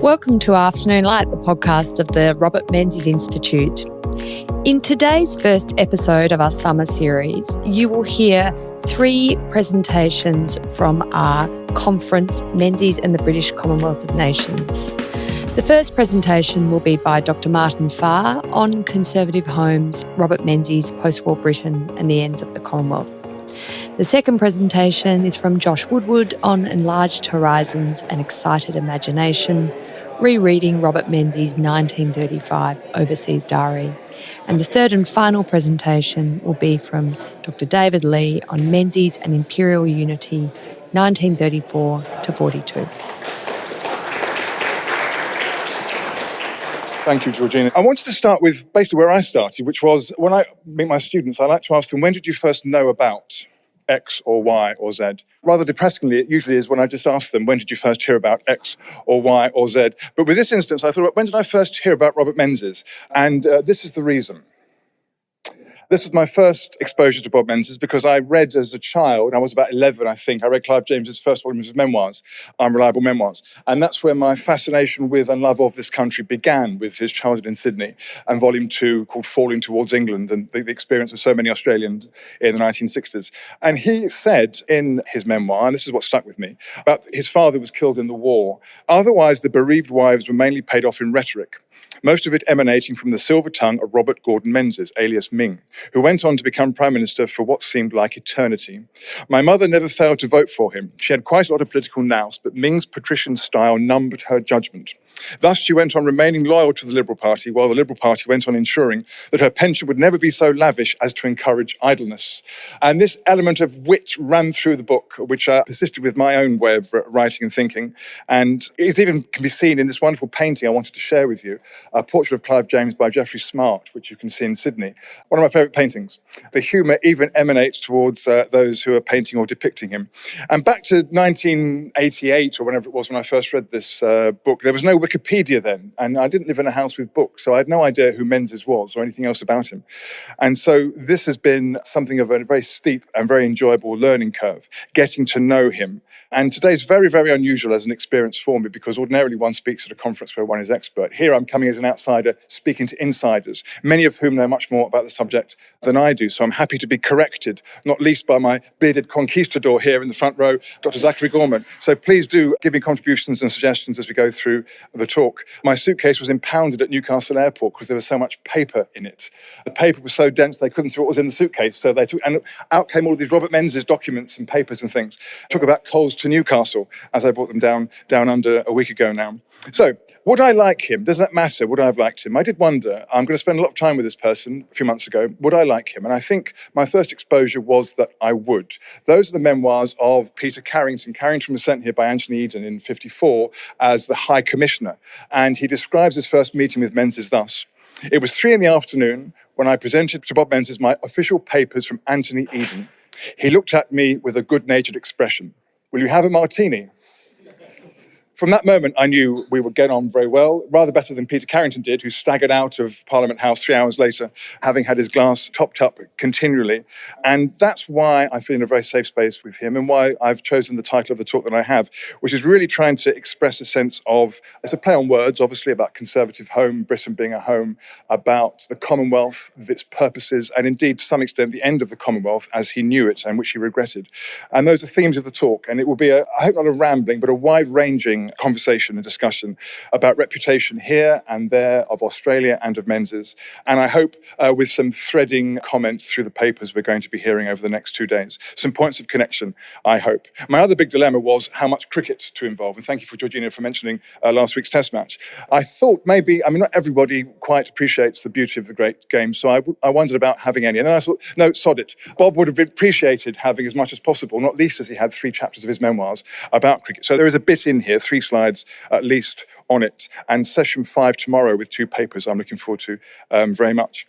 Welcome to Afternoon Light, the podcast of the Robert Menzies Institute. In today's first episode of our summer series, you will hear 3 presentations from our conference, Menzies and the British Commonwealth of Nations. The first presentation will be by Dr. Martin Farr on conservative homes, Robert Menzies, post-war Britain and the ends of the Commonwealth. The second presentation is from Josh Woodward on Enlarged Horizons and Excited Imagination, Rereading Robert Menzies' 1935 Overseas Diary. And the third and final presentation will be from Dr. David Lee on Menzies and Imperial Unity, 1934 to 42. Thank you, Georgina. I wanted to start with basically where I started, which was when I meet my students, I like to ask them, when did you first know about X or Y or Z? Rather depressingly, it usually is when I just ask them, when did you first hear about X or Y or Z? But with this instance, I thought, when did I first hear about Robert Menzies? And this is the reason. This was my first exposure to Bob Menzies because I read as a child, I was about 11, I think, I read Clive James's first volume of his memoirs, Unreliable Memoirs. And that's where my fascination with and love of this country began, with his childhood in Sydney, and volume 2 called Falling Towards England, and the experience of so many Australians in the 1960s. And he said in his memoir, and this is what stuck with me, about his father was killed in the war. Otherwise, the bereaved wives were mainly paid off in rhetoric, most of it emanating from the silver tongue of Robert Gordon Menzies, alias Ming, who went on to become Prime Minister for what seemed like eternity. My mother never failed to vote for him. She had quite a lot of political nous, but Ming's patrician style numbed her judgment. Thus, she went on remaining loyal to the Liberal Party, while the Liberal Party went on ensuring that her pension would never be so lavish as to encourage idleness. And this element of wit ran through the book, which persisted with my own way of writing and thinking. And it even can be seen in this wonderful painting I wanted to share with you, a portrait of Clive James by Geoffrey Smart, which you can see in Sydney. One of my favourite paintings. The humour even emanates towards those who are painting or depicting him. And back to 1988, or whenever it was when I first read this book, there was no Wikipedia then, and I didn't live in a house with books, so I had no idea who Menzies was or anything else about him. And so this has been something of a very steep and very enjoyable learning curve, getting to know him. And today's very, very unusual as an experience for me, because ordinarily one speaks at a conference where one is expert. Here I'm coming as an outsider, speaking to insiders, many of whom know much more about the subject than I do. So I'm happy to be corrected, not least by my bearded conquistador here in the front row, Dr. Zachary Gorman. So please do give me contributions and suggestions as we go through the talk. My suitcase was impounded at Newcastle Airport because there was so much paper in it. The paper was so dense they couldn't see what was in the suitcase, so they took, and out came all of these Robert Menzies documents and papers and things. Took about coals to Newcastle as I brought them down under a week ago now. So, would I like him? Does that matter? Would I have liked him? I did wonder. I'm going to spend a lot of time with this person a few months ago. Would I like him? And I think my first exposure was that I would. Those are the memoirs of Peter Carrington. Carrington was sent here by Anthony Eden in 1954 as the High Commissioner. And he describes his first meeting with Menzies thus. It was 3 p.m. when I presented to Bob Menzies my official papers from Anthony Eden. He looked at me with a good-natured expression. Will you have a martini? From that moment, I knew we would get on very well, rather better than Peter Carrington did, who staggered out of Parliament House 3 hours later, having had his glass topped up continually. And that's why I feel in a very safe space with him, and why I've chosen the title of the talk that I have, which is really trying to express a sense of, it's a play on words, obviously, about conservative home, Britain being a home, about the Commonwealth, its purposes, and indeed, to some extent, the end of the Commonwealth as he knew it and which he regretted. And those are themes of the talk, and it will be, I hope not a rambling, but a wide-ranging conversation and discussion about reputation here and there of Australia and of Menzies. And I hope with some threading comments through the papers we're going to be hearing over the next 2 days. Some points of connection, I hope. My other big dilemma was how much cricket to involve. And thank you for Georgina for mentioning last week's test match. I thought maybe, not everybody quite appreciates the beauty of the great game. So I wondered about having any. And then I thought, no, sod it. Bob would have appreciated having as much as possible, not least as he had 3 chapters of his memoirs about cricket. So there is a bit in here, 3 slides at least on it, and session 5 tomorrow with 2 papers I'm looking forward to very much.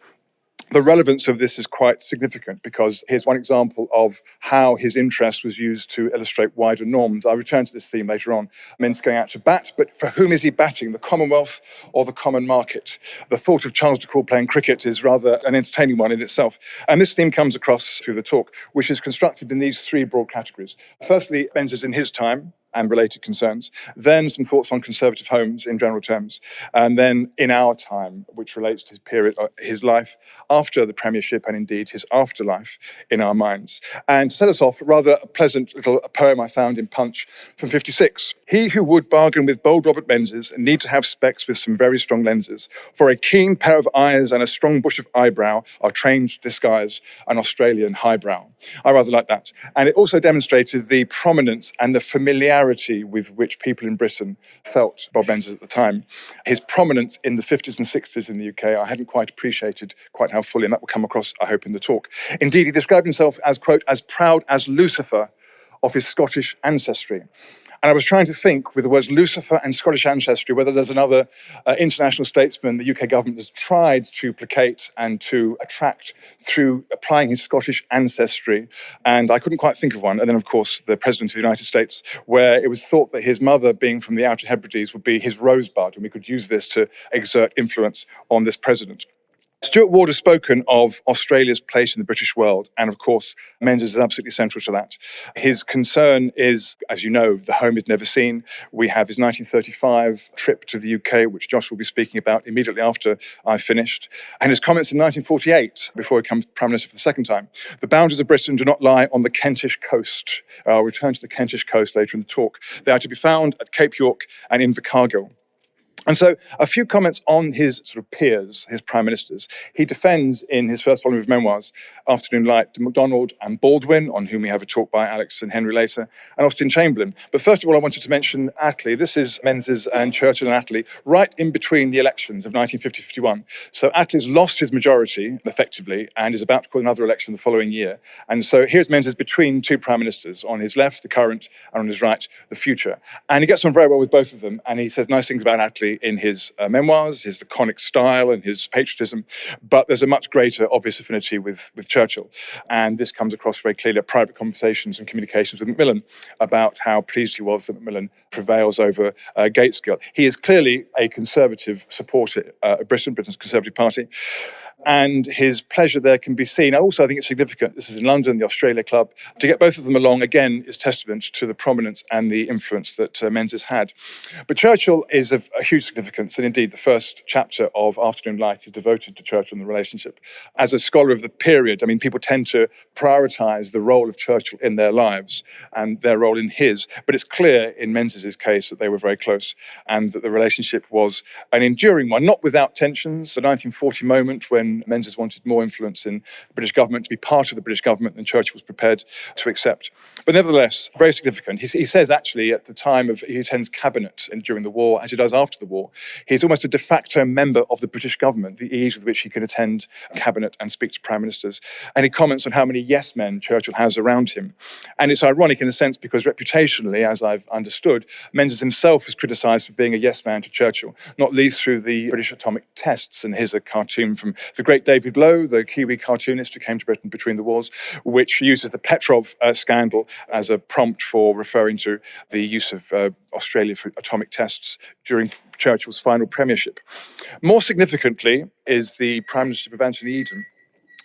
The relevance of this is quite significant because here's one example of how his interest was used to illustrate wider norms. I'll return to this theme later on. Men's going out to bat, but for whom is he batting? The Commonwealth or the common market? The thought of Charles de Gaulle playing cricket is rather an entertaining one in itself. And this theme comes across through the talk, which is constructed in these 3 broad categories. Firstly, Menzies in his time, and related concerns, then some thoughts on conservative homes in general terms, and then in our time, which relates to his period, his life after the premiership and indeed his afterlife in our minds. And to set us off, rather a pleasant little poem I found in Punch from 56. He who would bargain with bold Robert Menzies need to have specs with some very strong lenses, for a keen pair of eyes and a strong bush of eyebrow are trained to disguise an Australian highbrow. I rather like that. And it also demonstrated the prominence and the familiarity with which people in Britain felt Bob Menzies at the time. His prominence in the 50s and 60s in the UK, I hadn't quite appreciated quite how fully, and that will come across, I hope, in the talk. Indeed, he described himself as, quote, as proud as Lucifer of his Scottish ancestry. And I was trying to think, with the words Lucifer and Scottish ancestry, whether there's another international statesman the UK government has tried to placate and to attract through applying his Scottish ancestry. And I couldn't quite think of one. And then, of course, the President of the United States, where it was thought that his mother, being from the Outer Hebrides, would be his rosebud, and we could use this to exert influence on this president. Stuart Ward has spoken of Australia's place in the British world, and of course, Menzies is absolutely central to that. His concern is, as you know, the home is never seen. We have his 1935 trip to the UK, which Josh will be speaking about immediately after I finished, and his comments in 1948, before he becomes Prime Minister for the second time. The boundaries of Britain do not lie on the Kentish coast. I'll return to the Kentish coast later in the talk. They are to be found at Cape York and Invercargill. And so a few comments on his sort of peers, his prime ministers. He defends in his first volume of memoirs, Afternoon Light, MacDonald and Baldwin, on whom we have a talk by Alex and Henry later, and Austin Chamberlain. But first of all, I wanted to mention Attlee. This is Menzies and Churchill and Attlee, right in between the elections of 1950-51. So Attlee's lost his majority, effectively, and is about to call another election the following year. And so here's Menzies between two prime ministers, on his left, the current, and on his right, the future. And he gets on very well with both of them, and he says nice things about Attlee in his memoirs, his laconic style and his patriotism, but there's a much greater obvious affinity with Churchill. And this comes across very clearly at private conversations and communications with Macmillan about how pleased he was that Macmillan prevails over Gateskill. He is clearly a conservative supporter of Britain's Conservative Party, and his pleasure there can be seen. Also, I think it's significant, this is in London, the Australia Club, to get both of them along, again, is testament to the prominence and the influence that Menzies had. But Churchill is of a huge significance, and indeed the first chapter of Afternoon Light is devoted to Churchill and the relationship. As a scholar of the period, I mean, people tend to prioritise the role of Churchill in their lives and their role in his, but it's clear in Menzies' case that they were very close and that the relationship was an enduring one, not without tensions. The 1940 moment when Menzies wanted more influence in the British government, to be part of the British government than Churchill was prepared to accept. But nevertheless, very significant. He says actually at the time he attends cabinet and during the war, as he does after the war, he's almost a de facto member of the British government, the ease with which he can attend cabinet and speak to prime ministers. And he comments on how many yes men Churchill has around him. And it's ironic in a sense because reputationally, as I've understood, Menzies himself was criticised for being a yes man to Churchill, not least through the British atomic tests. And here's a cartoon from the great David Lowe, the Kiwi cartoonist who came to Britain between the wars, which uses the Petrov scandal as a prompt for referring to the use of Australia for atomic tests during Churchill's final premiership. More significantly is the Prime Ministership of Anthony Eden.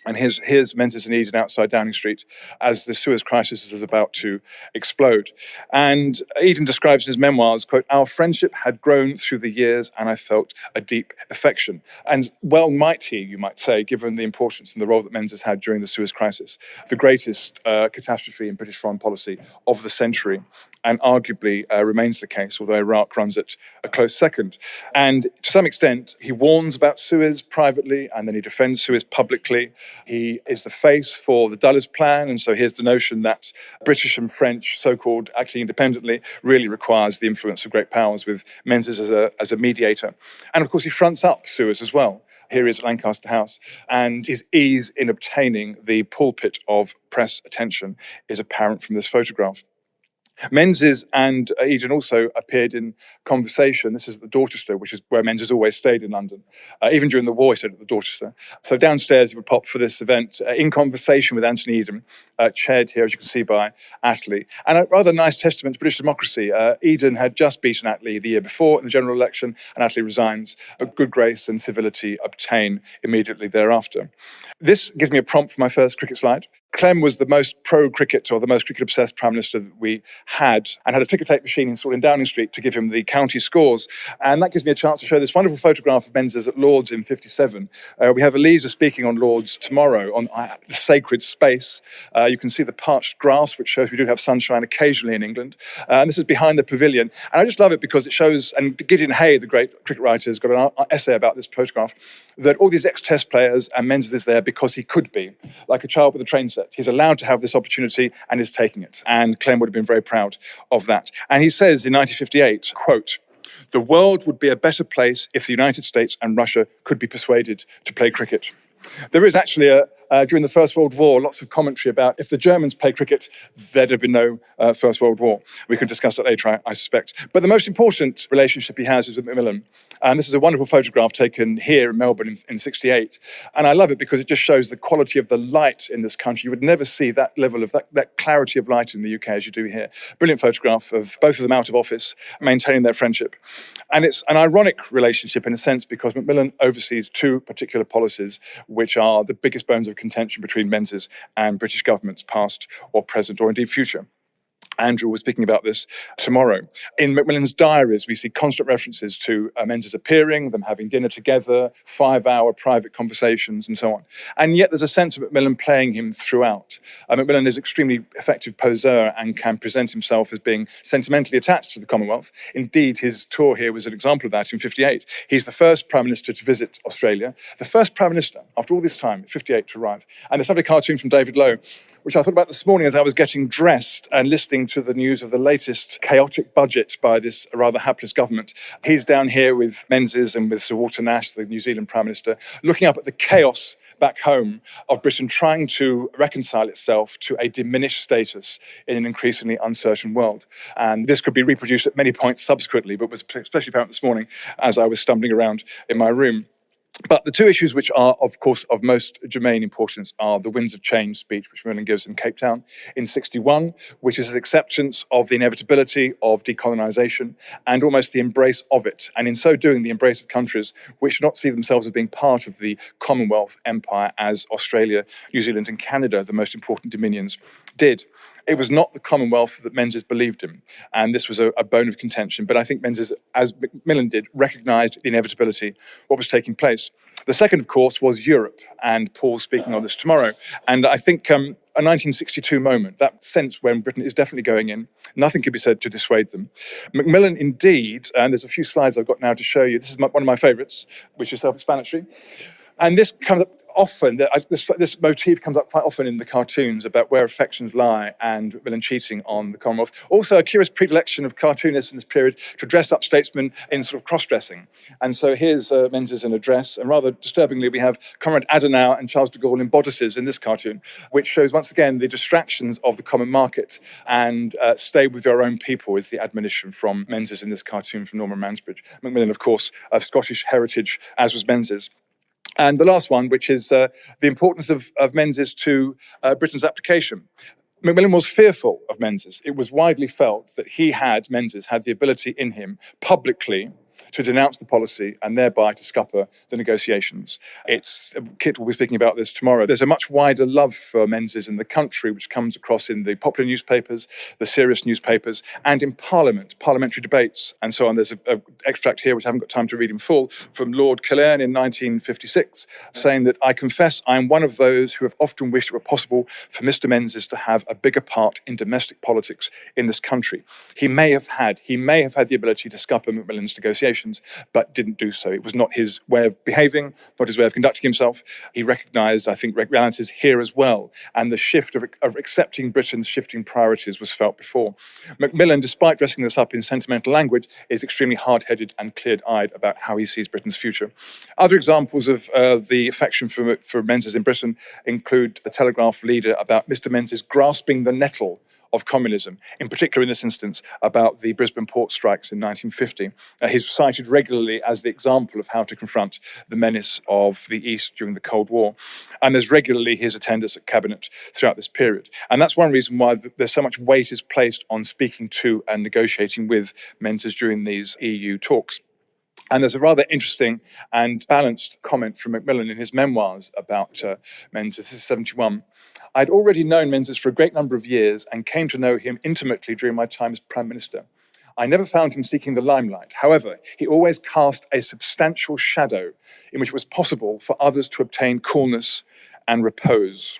And here's Menzies and Eden outside Downing Street as the Suez crisis is about to explode. And Eden describes in his memoirs, quote, "Our friendship had grown through the years and I felt a deep affection." And well might he, you might say, given the importance and the role that Menzies had during the Suez crisis, the greatest catastrophe in British foreign policy of the century, and arguably remains the case, although Iraq runs it a close second. And to some extent, he warns about Suez privately, and then he defends Suez publicly. He is the face for the Dulles Plan, and so here's the notion that British and French, so-called acting independently, really requires the influence of great powers, with Menzies as a mediator. And of course, he fronts up Suez as well. Here he is at Lancaster House, and his ease in obtaining the pulpit of press attention is apparent from this photograph. Menzies and Eden also appeared in conversation. This is at the Dorchester, which is where Menzies always stayed in London. Even during the war, he stayed at the Dorchester. So downstairs, he would pop for this event in conversation with Anthony Eden, chaired here, as you can see, by Attlee. And a rather nice testament to British democracy. Eden had just beaten Attlee the year before in the general election, and Attlee resigns, but good grace and civility obtain immediately thereafter. This gives me a prompt for my first cricket slide. Clem was the most pro-cricket or the most cricket-obsessed Prime Minister that we had, and had a ticker-tape machine installed in Downing Street to give him the county scores. And that gives me a chance to show this wonderful photograph of Menzies at Lord's in 57. We have Elisa speaking on Lord's tomorrow on the sacred space. You can see the parched grass, which shows we do have sunshine occasionally in England. And this is behind the pavilion. And I just love it because it shows, and Gideon Hay, the great cricket writer, has got an essay about this photograph, that all these ex-Test players, and Menzies is there because he could be, like a child with a train set. He's allowed to have this opportunity and is taking it. And Clem would have been very proud of that. And he says in 1958, quote, "The world would be a better place if the United States and Russia could be persuaded to play cricket." There is actually, during the First World War, lots of commentary about if the Germans played cricket, there'd have been no First World War. We can discuss that later, I suspect. But the most important relationship he has is with Macmillan. And this is a wonderful photograph taken here in Melbourne in 68. And I love it because it just shows the quality of the light in this country. You would never see that level of that clarity of light in the UK as you do here. Brilliant photograph of both of them out of office, maintaining their friendship. And it's an ironic relationship in a sense because Macmillan oversees two particular policies which are the biggest bones of contention between Menzies and British governments, past or present or indeed future. Andrew was speaking about this tomorrow. In Macmillan's diaries, we see constant references to Menzies appearing, them having dinner together, 5-hour private conversations, and so on. And yet there's a sense of Macmillan playing him throughout. Macmillan is an extremely effective poseur and can present himself as being sentimentally attached to the Commonwealth. Indeed, his tour here was an example of that in 58. He's the first Prime Minister to visit Australia, the first Prime Minister, after all this time, 58, to arrive. And there's a lovely cartoon from David Lowe, which I thought about this morning as I was getting dressed and listening to the news of the latest chaotic budget by this rather hapless government. He's down here with Menzies and with Sir Walter Nash, the New Zealand Prime Minister, looking up at the chaos back home of Britain trying to reconcile itself to a diminished status in an increasingly uncertain world. And this could be reproduced at many points subsequently, but was especially apparent this morning as I was stumbling around in my room. But the two issues which are, of course, of most germane importance are the Winds of Change speech, which Macmillan gives in Cape Town in 61, which is his acceptance of the inevitability of decolonisation and almost the embrace of it. And in so doing, the embrace of countries which do not see themselves as being part of the Commonwealth Empire as Australia, New Zealand and Canada, the most important dominions, did. It was not the Commonwealth that Menzies believed in, and this was a bone of contention. But I think Menzies, as Macmillan did, recognised the inevitability of what was taking place. The second, of course, was Europe, and Paul's speaking on this tomorrow. And I think a 1962 moment, that sense when Britain is definitely going in, nothing can be said to dissuade them. Macmillan, indeed, and there's a few slides I've got now to show you. This is one of my favourites, which is self-explanatory. And this comes up often, this motif comes up quite often in the cartoons about where affections lie and Macmillan cheating on the Commonwealth. Also, a curious predilection of cartoonists in this period to dress up statesmen in sort of cross-dressing. And so here's Menzies in a dress, and rather disturbingly, we have Conrad Adenauer and Charles de Gaulle in bodices in this cartoon, which shows once again the distractions of the common market. And stay with your own people is the admonition from Menzies in this cartoon from Norman Mansbridge. Macmillan, of course, of Scottish heritage, as was Menzies. And the last one, which is the importance of Menzies to Britain's application. Macmillan was fearful of Menzies. It was widely felt that Menzies had the ability in him publicly to denounce the policy and thereby to scupper the negotiations. Kit will be speaking about this tomorrow. There's a much wider love for Menzies in the country, which comes across in the popular newspapers, the serious newspapers, and in Parliament, parliamentary debates, and so on. There's an extract here, which I haven't got time to read in full, from Lord Killearn in 1956, saying that, "I confess I am one of those who have often wished it were possible for Mr. Menzies to have a bigger part in domestic politics in this country. He may have had the ability to scupper Macmillan's negotiations, but didn't do so. It was not his way of behaving, not his way of conducting himself. He recognised, I think, realities here as well, and the shift of accepting Britain's shifting priorities was felt before. Macmillan, despite dressing this up in sentimental language, is extremely hard-headed and clear-eyed about how he sees Britain's future. Other examples of the affection for Menzies in Britain include the Telegraph leader about Mr. Menzies grasping the nettle of communism, in particular in this instance about the Brisbane port strikes in 1950. He's cited regularly as the example of how to confront the menace of the East during the Cold War. And there's regularly his attendance at cabinet throughout this period. And that's one reason why there's so much weight is placed on speaking to and negotiating with Menzies during these EU talks. And there's a rather interesting and balanced comment from Macmillan in his memoirs about Menzies. This is 71. I'd already known Menzies for a great number of years and came to know him intimately during my time as Prime Minister. I never found him seeking the limelight. However, he always cast a substantial shadow in which it was possible for others to obtain coolness and repose.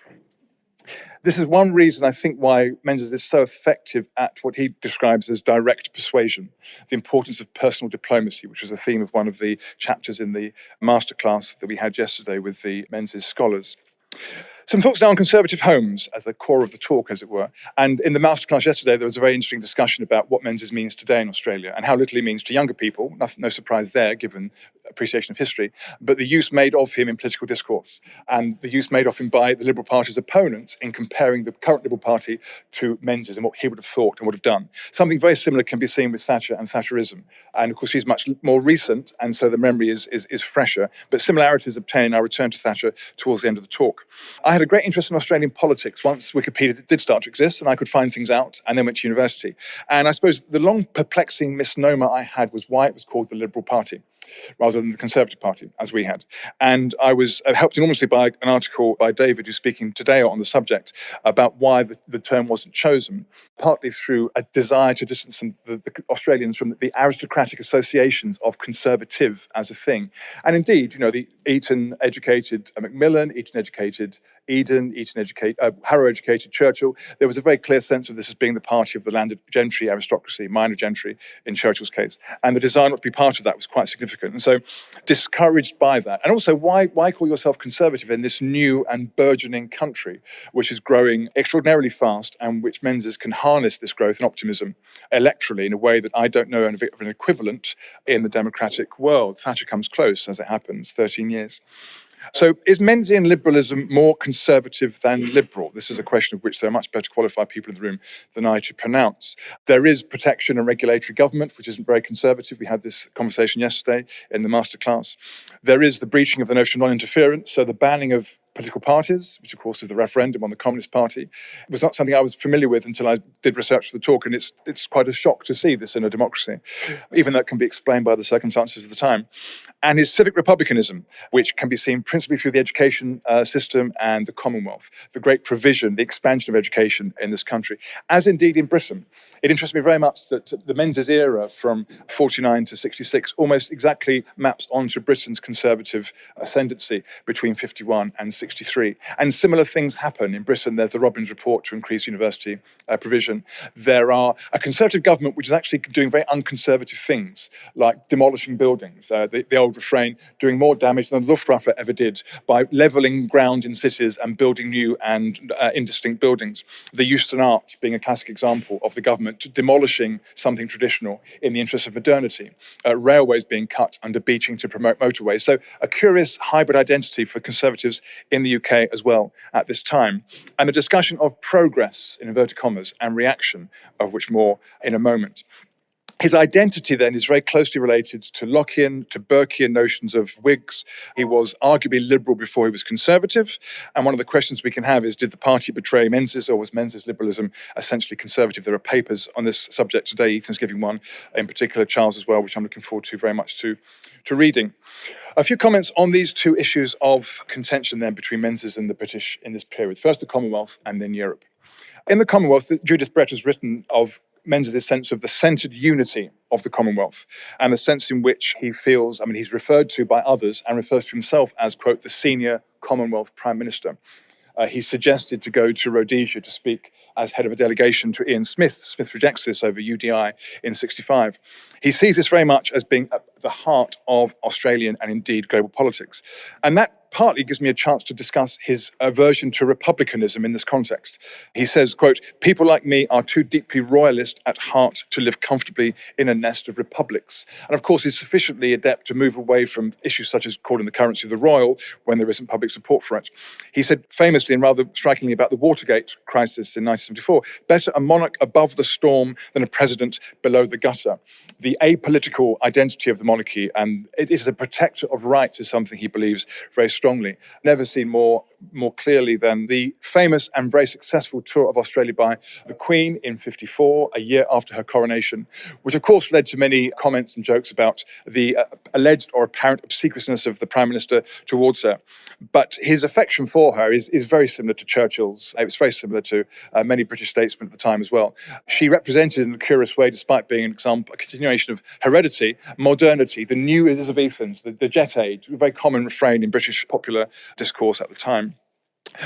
This is one reason, I think, why Menzies is so effective at what he describes as direct persuasion, the importance of personal diplomacy, which was a theme of one of the chapters in the masterclass that we had yesterday with the Menzies scholars. Some thoughts now on conservative homes as the core of the talk, as it were. And in the masterclass yesterday, there was a very interesting discussion about what Menzies means today in Australia and how little he means to younger people. No surprise there, given appreciation of history, but the use made of him in political discourse and the use made of him by the Liberal Party's opponents in comparing the current Liberal Party to Menzies and what he would have thought and would have done. Something very similar can be seen with Thatcher and Thatcherism. And of course, he's much more recent, and so the memory is fresher, but similarities obtain. I'll return to Thatcher towards the end of the talk. I had a great interest in Australian politics once Wikipedia did start to exist and I could find things out, and then went to university. And I suppose the long perplexing misnomer I had was why it was called the Liberal Party rather than the Conservative Party, as we had. And I was helped enormously by an article by David, who's speaking today on the subject, about why the term wasn't chosen, partly through a desire to distance the Australians from the aristocratic associations of conservative as a thing. And indeed, the Eton-educated Macmillan, Eton-educated Eden, Harrow-educated Churchill, there was a very clear sense of this as being the party of the landed gentry aristocracy, minor gentry in Churchill's case. And the desire not to be part of that was quite significant. And so discouraged by that. And also, why call yourself conservative in this new and burgeoning country, which is growing extraordinarily fast and which Menzies can harness this growth and optimism electorally in a way that I don't know of an equivalent in the democratic world. Thatcher comes close, as it happens, 13 years. So is Menzies liberalism more conservative than liberal? This is a question of which there are much better qualified people in the room than I to pronounce. There is protection and regulatory government, which isn't very conservative. We had this conversation yesterday in the masterclass. There is the breaching of the notion of non-interference, so the banning of political parties, which of course is the referendum on the Communist Party. It was not something I was familiar with until I did research for the talk, and it's quite a shock to see this in a democracy, even though it can be explained by the circumstances of the time. And his civic republicanism, which can be seen principally through the education system and the Commonwealth, the great provision, the expansion of education in this country, as indeed in Britain. It interests me very much that the Menzies era from 49 to 66 almost exactly maps onto Britain's conservative ascendancy between 51 and 63. And similar things happen in Britain. There's the Robbins report to increase university provision. There are a conservative government which is actually doing very unconservative things, like demolishing buildings. The old refrain, doing more damage than the Luftwaffe ever did by levelling ground in cities and building new and indistinct buildings. The Euston Arch being a classic example of the government demolishing something traditional in the interest of modernity. Railways being cut under beaching to promote motorways. So a curious hybrid identity for conservatives in the UK as well at this time. And the discussion of progress, in inverted commas, and reaction, of which more in a moment. His identity then is very closely related to Lockean, to Burkean notions of Whigs. He was arguably liberal before he was conservative. And one of the questions we can have is, did the party betray Menzies, or was Menzies liberalism essentially conservative? There are papers on this subject today. Ethan's giving one in particular, Charles as well, which I'm looking forward to very much to reading. A few comments on these two issues of contention then between Menzies and the British in this period. First the Commonwealth and then Europe. In the Commonwealth, Judith Brett has written of Menzies' sense of the centred unity of the Commonwealth and the sense in which he feels, he's referred to by others and refers to himself as, quote, the senior Commonwealth Prime Minister. He suggested to go to Rhodesia to speak as head of a delegation to Ian Smith. Smith rejects this over UDI in 65. He sees this very much as being at the heart of Australian and indeed global politics. And that partly gives me a chance to discuss his aversion to republicanism in this context. He says, quote, people like me are too deeply royalist at heart to live comfortably in a nest of republics. And of course, he's sufficiently adept to move away from issues such as calling the currency the royal when there isn't public support for it. He said famously and rather strikingly about the Watergate crisis in 1974, better a monarch above the storm than a president below the gutter. The apolitical identity of the monarchy, and it is a protector of rights, is something he believes very strongly. Never seen more more clearly than the famous and very successful tour of Australia by the Queen in 1954, a year after her coronation, which of course led to many comments and jokes about the alleged or apparent obsequiousness of the Prime Minister towards her. But his affection for her is very similar to Churchill's. It was very similar to many British statesmen at the time as well. She represented in a curious way, despite being an example, a continuation of heredity, modernity, the new Elizabethans, the jet age, a very common refrain in British popular discourse at the time.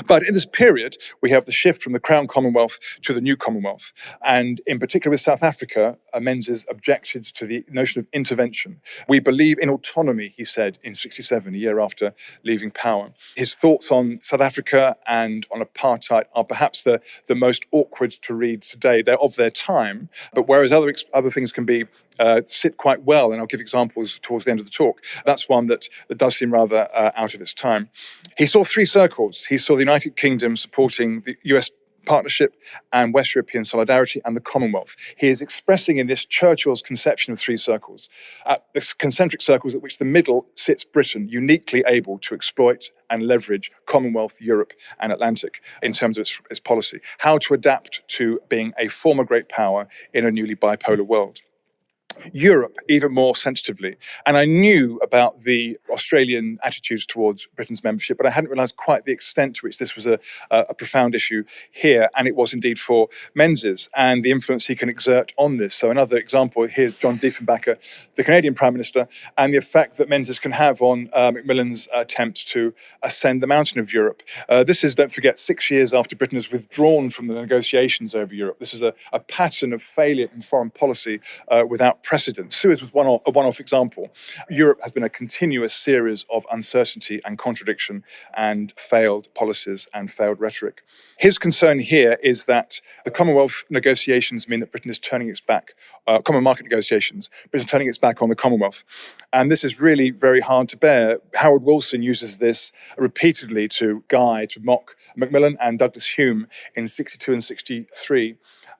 But in this period, we have the shift from the Crown Commonwealth to the new Commonwealth. And in particular with South Africa, Menzies objected to the notion of intervention. We believe in autonomy, he said in 1967, a year after leaving power. His thoughts on South Africa and on apartheid are perhaps the most awkward to read today. They're of their time, but whereas other things can be sit quite well, and I'll give examples towards the end of the talk. That's one that does seem rather out of its time. He saw three circles. He saw the United Kingdom supporting the US partnership and West European solidarity and the Commonwealth. He is expressing in this Churchill's conception of three circles, the concentric circles at which the middle sits Britain, uniquely able to exploit and leverage Commonwealth, Europe and Atlantic in terms of its policy, how to adapt to being a former great power in a newly bipolar world. Europe, even more sensitively. And I knew about the Australian attitudes towards Britain's membership, but I hadn't realised quite the extent to which this was a profound issue here, and it was indeed for Menzies, and the influence he can exert on this. So another example, here's John Diefenbaker, the Canadian Prime Minister, and the effect that Menzies can have on Macmillan's attempts to ascend the mountain of Europe. This is, don't forget, 6 years after Britain has withdrawn from the negotiations over Europe. This is a pattern of failure in foreign policy without precedent. Suez was a one-off example. Europe has been a continuous series of uncertainty and contradiction and failed policies and failed rhetoric. His concern here is that the Commonwealth negotiations mean that Britain is turning its back, common market negotiations, Britain is turning its back on the Commonwealth. And this is really very hard to bear. Howard Wilson uses this repeatedly to mock Macmillan and Douglas Hume in 1962 and 1963.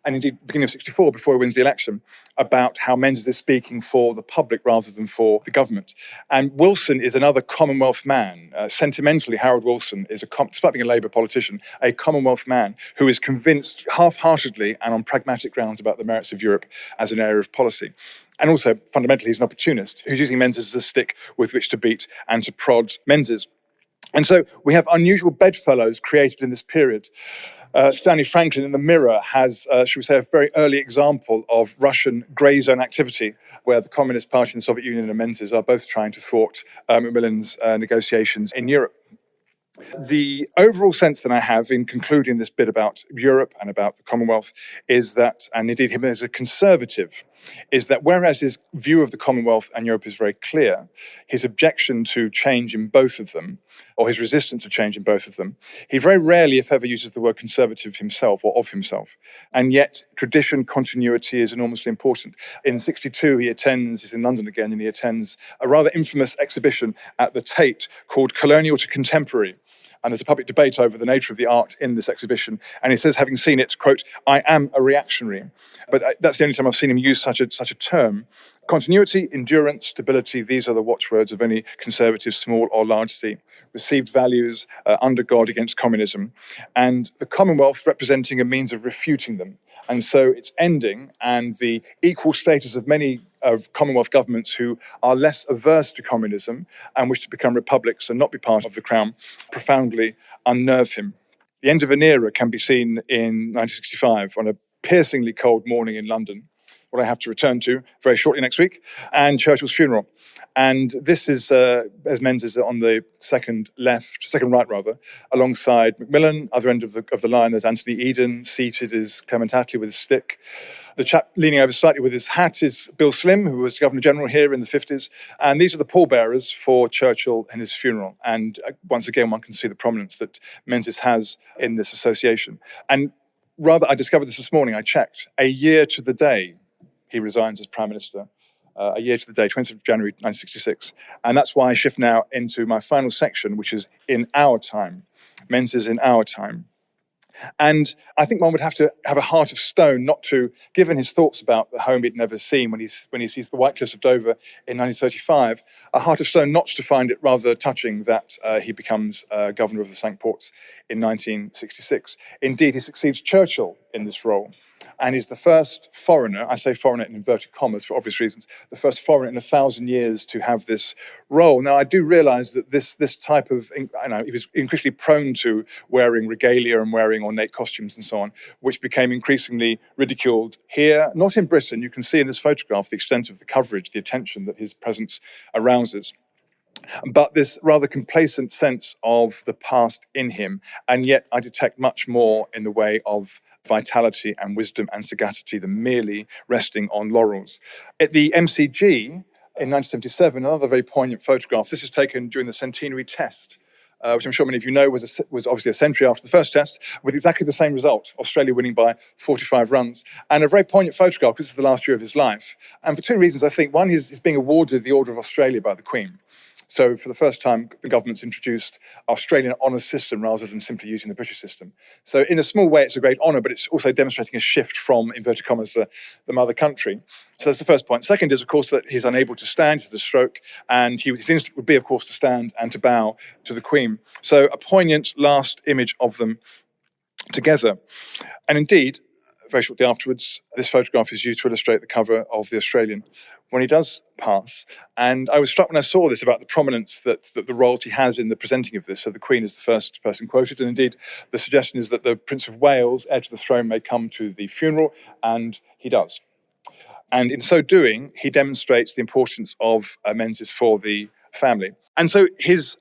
And indeed, beginning of 1964, before he wins the election, about how Menzies is speaking for the public rather than for the government. And Wilson is another Commonwealth man. Sentimentally, Howard Wilson is, despite being a Labour politician, a Commonwealth man who is convinced half-heartedly and on pragmatic grounds about the merits of Europe as an area of policy. And also, fundamentally, he's an opportunist who's using Menzies as a stick with which to beat and to prod Menzies. And so we have unusual bedfellows created in this period. Stanley Franklin in The Mirror has, should we say, a very early example of Russian grey zone activity, where the Communist Party and the Soviet Union and Menzies are both trying to thwart Macmillan's negotiations in Europe. The overall sense that I have in concluding this bit about Europe and about the Commonwealth is that, and indeed him as a conservative, is that whereas his view of the Commonwealth and Europe is very clear, his objection to change in both of them, or his resistance to change in both of them, he very rarely, if ever, uses the word conservative himself or of himself. And yet, tradition, continuity is enormously important. In 1962, he's in London again, and he attends a rather infamous exhibition at the Tate called Colonial to Contemporary. And there's a public debate over the nature of the art in this exhibition. And he says, having seen it, quote, "I am a reactionary." But that's the only time I've seen him use such a term. Continuity, endurance, stability, these are the watchwords of any conservative, small or large C. Received values, under God against communism. And the Commonwealth representing a means of refuting them. And so its ending and the equal status of many of Commonwealth governments who are less averse to communism and wish to become republics and not be part of the Crown profoundly unnerve him. The end of an era can be seen in 1965 on a piercingly cold morning in London, what I have to return to very shortly next week, and Churchill's funeral. And this is, as Menzies on the second right, alongside Macmillan. Other end of the line, there's Anthony Eden, seated is Clement Attlee with his stick. The chap leaning over slightly with his hat is Bill Slim, who was Governor General here in the 50s. And these are the pallbearers for Churchill and his funeral. And once again, one can see the prominence that Menzies has in this association. And rather, I discovered this morning, I checked, a year to the day he resigns as Prime Minister. A year to the day, 20th of January 1966. And that's why I shift now into my final section, which is in our time. Menzies in our time. And I think one would have to have a heart of stone not to, given his thoughts about the home he'd never seen when he sees the White Cliffs of Dover in 1935, a heart of stone not to find it rather touching that he becomes governor of the Cinque Ports in 1966. Indeed, he succeeds Churchill in this role. And he's the first foreigner, I say foreigner in inverted commas for obvious reasons, the first foreigner in 1,000 years to have this role. Now, I do realise that this type of, he was increasingly prone to wearing regalia and wearing ornate costumes and so on, which became increasingly ridiculed here, not in Britain. You can see in this photograph the extent of the coverage, the attention that his presence arouses. But this rather complacent sense of the past in him, and yet I detect much more in the way of vitality and wisdom and sagacity than merely resting on laurels. At the MCG in 1977, another very poignant photograph. This is taken during the centenary test, which I'm sure many of you know was obviously a century after the first test, with exactly the same result, Australia winning by 45 runs. And a very poignant photograph, because this is the last year of his life. And for two reasons, I think. One, he's being awarded the Order of Australia by the Queen. So for the first time, the government's introduced Australian honours system rather than simply using the British system. So in a small way, it's a great honour, but it's also demonstrating a shift from, inverted commas, the mother country. So that's the first point. Second is, of course, that he's unable to stand to the stroke, and his instinct would be, of course, to stand and to bow to the Queen. So a poignant last image of them together. And indeed, very shortly afterwards, this photograph is used to illustrate the cover of The Australian when he does pass. And I was struck when I saw this about the prominence that the royalty has in the presenting of this. So the Queen is the first person quoted, and indeed the suggestion is that the Prince of Wales, heir to the throne, may come to the funeral, and he does. And in so doing, he demonstrates the importance of Menzies for the family. And so his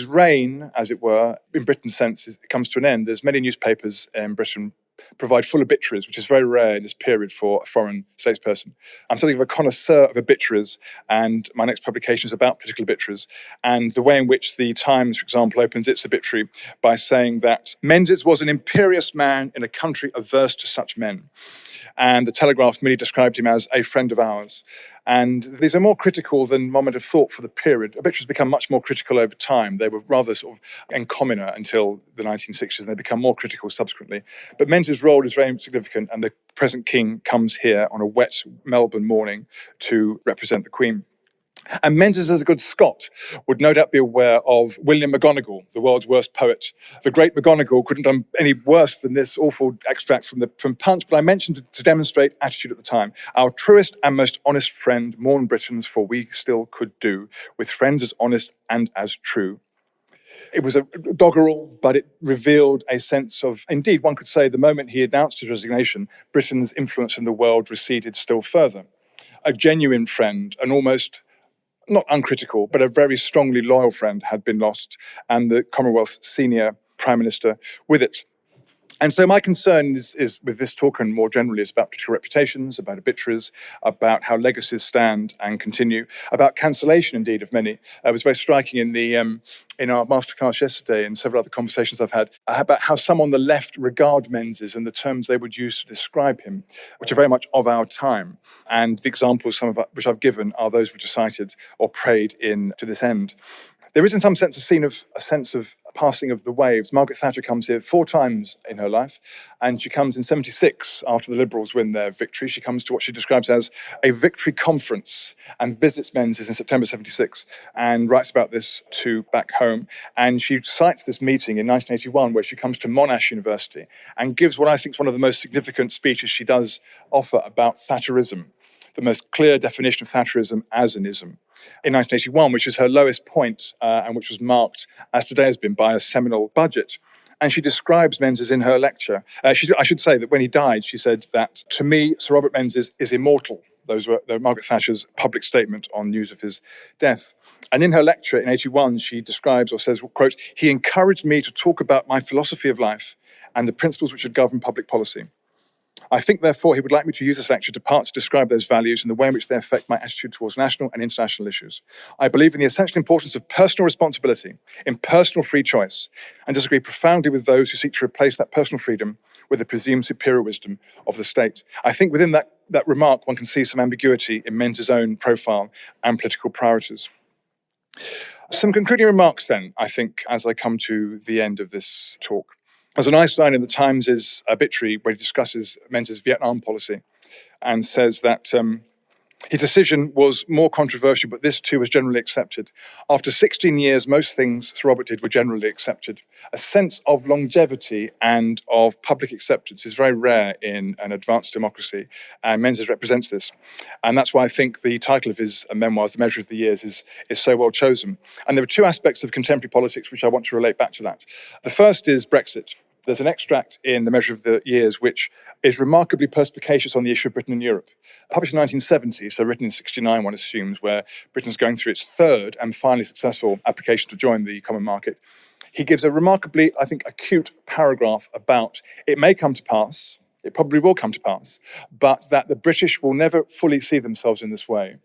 reign, as it were, in Britain's sense, comes to an end. There's many newspapers in Britain provide full obituaries, which is very rare in this period for a foreign statesperson. I'm something of a connoisseur of obituaries, and my next publication is about political obituaries, and the way in which the Times, for example, opens its obituary by saying that Menzies was an imperious man in a country averse to such men. And the Telegraph merely described him as a friend of ours. And these are more critical than one might have thought for the period. Obituaries become much more critical over time. They were rather sort of encommoner until the 1960s, and they become more critical subsequently. But Menzies' role is very significant, and the present king comes here on a wet Melbourne morning to represent the Queen. And Menzies, as a good Scot, would no doubt be aware of William McGonagall, the world's worst poet. The great McGonagall couldn't have done any worse than this awful extract from Punch, but I mentioned it to demonstrate attitude at the time. Our truest and most honest friend, mourn Britons, for we still could do, with friends as honest and as true. It was a doggerel, but it revealed a sense of, indeed, one could say the moment he announced his resignation, Britain's influence in the world receded still further. A genuine friend, an almost not uncritical, but a very strongly loyal friend had been lost, and the Commonwealth's senior Prime Minister with it. And so my concern is with this talk, and more generally, is about political reputations, about obituaries, about how legacies stand and continue, about cancellation, indeed, of many. It was very striking in our masterclass yesterday and several other conversations I've had about how some on the left regard Menzies and the terms they would use to describe him, which are very much of our time. And the examples, which I've given, are those which are cited or prayed in to this end. There is, in some sense, a sense of passing of the waves. Margaret Thatcher comes here 4 times in her life, and she comes in 76 after the Liberals win their victory. She comes to what she describes as a victory conference and visits Menzies in September 76 and writes about this to back home. And she cites this meeting in 1981 where she comes to Monash University and gives what I think is one of the most significant speeches she does offer about Thatcherism, the most clear definition of Thatcherism as an ism, in 1981, which is her lowest point, and which was marked, as today has been, by a seminal budget. And she describes Menzies in her lecture. I should say that when he died, she said that, to me, Sir Robert Menzies is immortal. Those were Margaret Thatcher's public statement on news of his death. And in her lecture in 81, she describes or says, quote, "He encouraged me to talk about my philosophy of life and the principles which should govern public policy. I think, therefore, he would like me to use this lecture to describe those values and the way in which they affect my attitude towards national and international issues. I believe in the essential importance of personal responsibility, in personal free choice, and disagree profoundly with those who seek to replace that personal freedom with the presumed superior wisdom of the state." I think within that remark, one can see some ambiguity in Menzies' own profile and political priorities. Some concluding remarks then, I think, as I come to the end of this talk. There's a nice line in the Times' obituary where he discusses Menzies' Vietnam policy and says that his decision was more controversial, but this too was generally accepted. After 16 years, most things Sir Robert did were generally accepted. A sense of longevity and of public acceptance is very rare in an advanced democracy, and Menzies represents this. And that's why I think the title of his memoirs, The Measure of the Years, is so well chosen. And there are two aspects of contemporary politics which I want to relate back to that. The first is Brexit. There's an extract in The Measure of the Years which is remarkably perspicacious on the issue of Britain and Europe. Published in 1970, so written in 69, one assumes, where Britain's going through its third and finally successful application to join the common market. He gives a remarkably, I think, acute paragraph about it may come to pass, it probably will come to pass, but that the British will never fully see themselves in this way.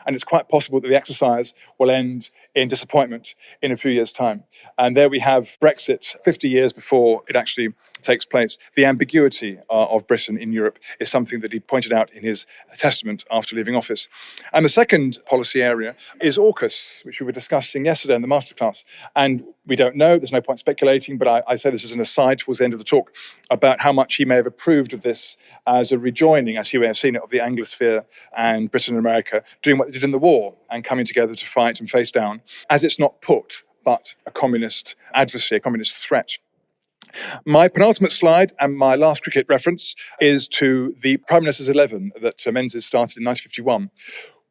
And it's quite possible that the exercise will end in disappointment in a few years' time. And there we have Brexit 50 years before it actually takes place. The ambiguity of Britain in Europe is something that he pointed out in his testament after leaving office. And the second policy area is AUKUS, which we were discussing yesterday in the masterclass. And we don't know, there's no point speculating, but I say this as an aside towards the end of the talk about how much he may have approved of this as a rejoining, as he may have seen it, of the Anglosphere and Britain and America doing what they did in the war and coming together to fight and face down, as it's not put, but a communist adversary, a communist threat. My penultimate slide and my last cricket reference is to the Prime Minister's 11 that Menzies started in 1951,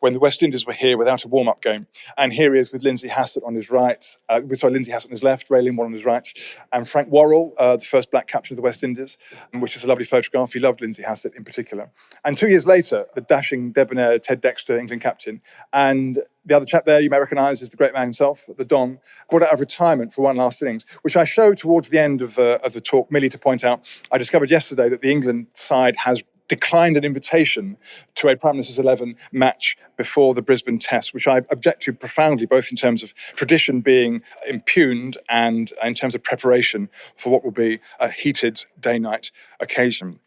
when the West Indies were here without a warm-up game. And here he is with Lindsay Hassett on his right, Lindsay Hassett on his left, Ray Lingmore on his right, and Frank Worrell, the first black captain of the West Indies, which is a lovely photograph. He loved Lindsay Hassett in particular. And 2 years later, the dashing, debonair Ted Dexter, England captain, and the other chap there you may recognise is the great man himself, the Don, brought out of retirement for one last innings, which I show towards the end of the talk, merely to point out, I discovered yesterday that the England side has declined an invitation to a Prime Minister's 11 match before the Brisbane Test, which I object to profoundly, both in terms of tradition being impugned and in terms of preparation for what will be a heated day-night occasion.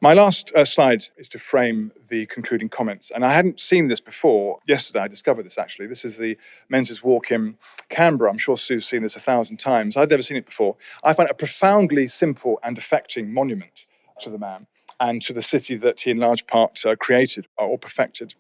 My last slide is to frame the concluding comments. And I hadn't seen this before. Yesterday I discovered this, actually. This is the Menzies Walk in Canberra. I'm sure Sue's seen this 1,000 times. I'd never seen it before. I find it a profoundly simple and affecting monument to the man and to the city that he in large part created or perfected.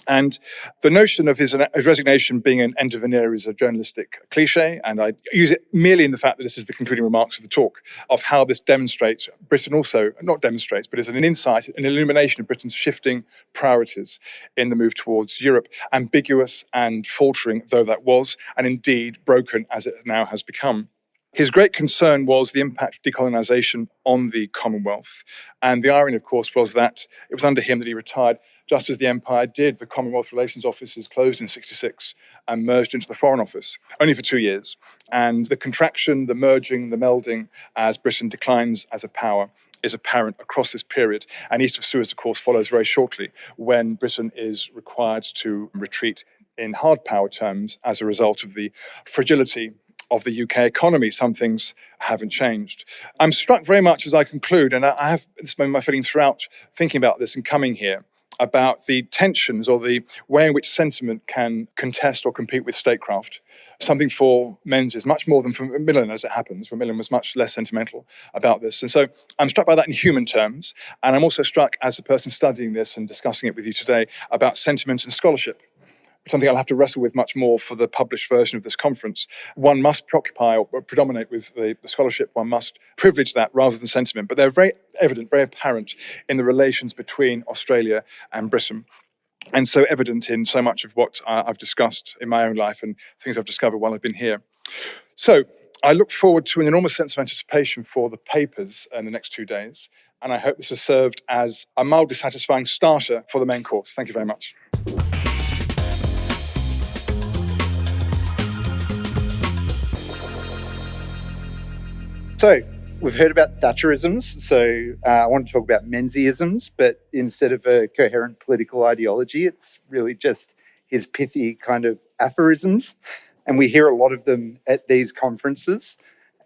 And the notion of his resignation being an end of an era is a journalistic cliche, and I use it merely in the fact that this is the concluding remarks of the talk, of how this demonstrates, Britain also, not demonstrates, but is an insight, an illumination of Britain's shifting priorities in the move towards Europe, ambiguous and faltering though that was, and indeed broken as it now has become. His great concern was the impact of decolonisation on the Commonwealth. And the irony, of course, was that it was under him that he retired, just as the Empire did. The Commonwealth Relations Offices closed in 1966 and merged into the Foreign Office, only for 2 years. And the contraction, the merging, the melding, as Britain declines as a power, is apparent across this period. And East of Suez, of course, follows very shortly, when Britain is required to retreat in hard power terms as a result of the fragility of the UK economy. Some things haven't changed. I'm struck very much as I conclude, and I have this been my feeling throughout thinking about this and coming here, about the tensions or the way in which sentiment can contest or compete with statecraft. Something for Menzies, much more than for Macmillan, as it happens. Macmillan was much less sentimental about this. And so I'm struck by that in human terms. And I'm also struck as a person studying this and discussing it with you today about sentiment and scholarship. Something I'll have to wrestle with much more for the published version of this conference. One must preoccupy or predominate with the scholarship. One must privilege that rather than sentiment. But they're very evident, very apparent in the relations between Australia and Britain. And so evident in so much of what I've discussed in my own life and things I've discovered while I've been here. So I look forward to an enormous sense of anticipation for the papers in the next 2 days. And I hope this has served as a mildly satisfying starter for the main course. Thank you very much. So we've heard about Thatcherisms, so I want to talk about Menziesisms, but instead of a coherent political ideology, it's really just his pithy kind of aphorisms, and we hear a lot of them at these conferences.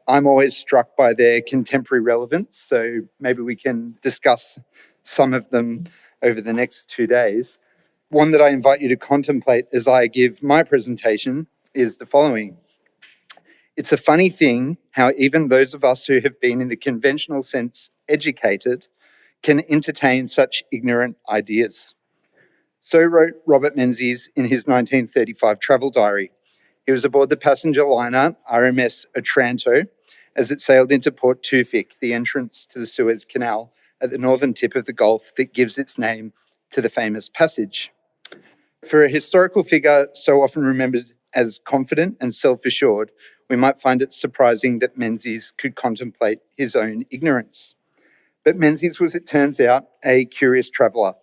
I'm always struck by their contemporary relevance, so maybe we can discuss some of them over the next 2 days. One that I invite you to contemplate as I give my presentation is the following. It's a funny thing how even those of us who have been in the conventional sense educated can entertain such ignorant ideas. So wrote Robert Menzies in his 1935 travel diary. He was aboard the passenger liner RMS Otranto as it sailed into Port Tewfik, the entrance to the Suez Canal at the northern tip of the Gulf that gives its name to the famous passage. For a historical figure so often remembered as confident and self-assured, we might find it surprising that Menzies could contemplate his own ignorance. But Menzies was, it turns out, a curious traveller.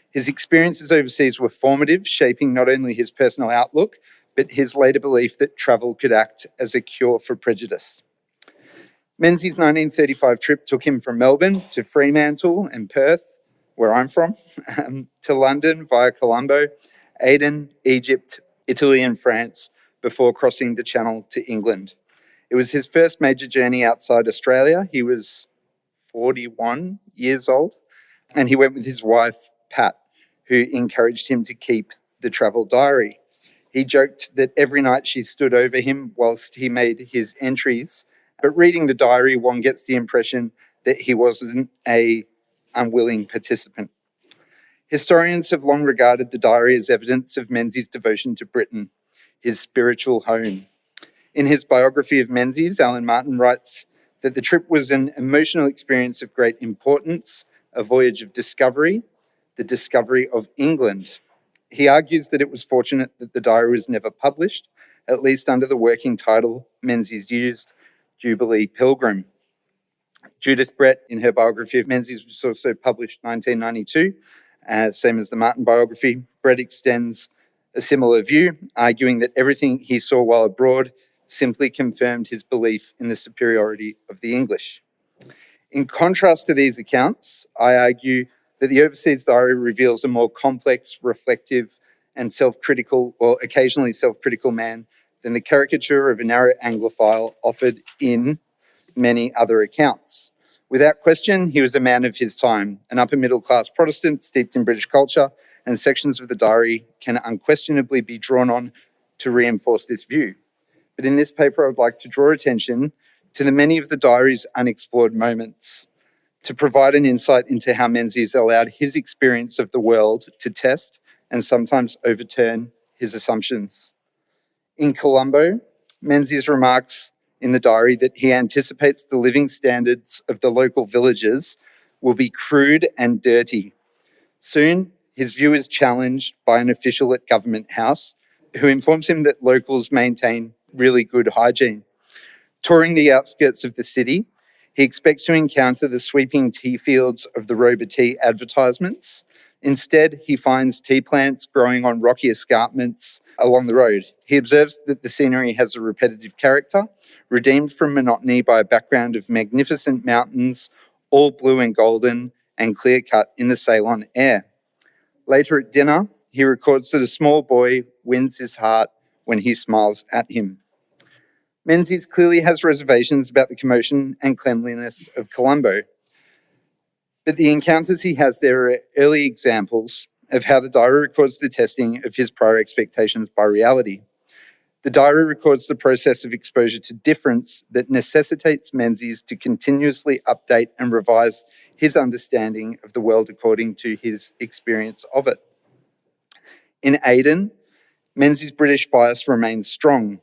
His experiences overseas were formative, shaping not only his personal outlook, but his later belief that travel could act as a cure for prejudice. Menzies' 1935 trip took him from Melbourne to Fremantle and Perth, where I'm from, to London via Colombo, Aden, Egypt, Italy and France, before crossing the Channel to England. It was his first major journey outside Australia. He was 41 years old, and he went with his wife, Pat, who encouraged him to keep the travel diary. He joked that every night she stood over him whilst he made his entries, but reading the diary, one gets the impression that he wasn't an unwilling participant. Historians have long regarded the diary as evidence of Menzies' devotion to Britain, his spiritual home. In his biography of Menzies, Alan Martin writes that the trip was an emotional experience of great importance, a voyage of discovery, the discovery of England. He argues that it was fortunate that the diary was never published, at least under the working title Menzies used, Jubilee Pilgrim. Judith Brett, in her biography of Menzies, was also published in 1992, same as the Martin biography. Brett extends a similar view, arguing that everything he saw while abroad simply confirmed his belief in the superiority of the English. In contrast to these accounts, I argue that the Overseas Diary reveals a more complex, reflective, and self-critical, or occasionally self-critical man than the caricature of a narrow Anglophile offered in many other accounts. Without question, he was a man of his time, an upper-middle-class Protestant steeped in British culture, and sections of the diary can unquestionably be drawn on to reinforce this view. But in this paper, I would like to draw attention to the many of the diary's unexplored moments, to provide an insight into how Menzies allowed his experience of the world to test and sometimes overturn his assumptions. In Colombo, Menzies remarks in the diary that he anticipates the living standards of the local villages will be crude and dirty. Soon, his view is challenged by an official at Government House who informs him that locals maintain really good hygiene. Touring the outskirts of the city, he expects to encounter the sweeping tea fields of the Roba tea advertisements. Instead, he finds tea plants growing on rocky escarpments along the road. He observes that the scenery has a repetitive character, redeemed from monotony by a background of magnificent mountains, all blue and golden and clear-cut in the Ceylon air. Later at dinner, he records that a small boy wins his heart when he smiles at him. Menzies clearly has reservations about the commotion and cleanliness of Colombo, but the encounters he has there are early examples of how the diary records the testing of his prior expectations by reality. The diary records the process of exposure to difference that necessitates Menzies to continuously update and revise his understanding of the world according to his experience of it. In Aden, Menzies' British bias remains strong.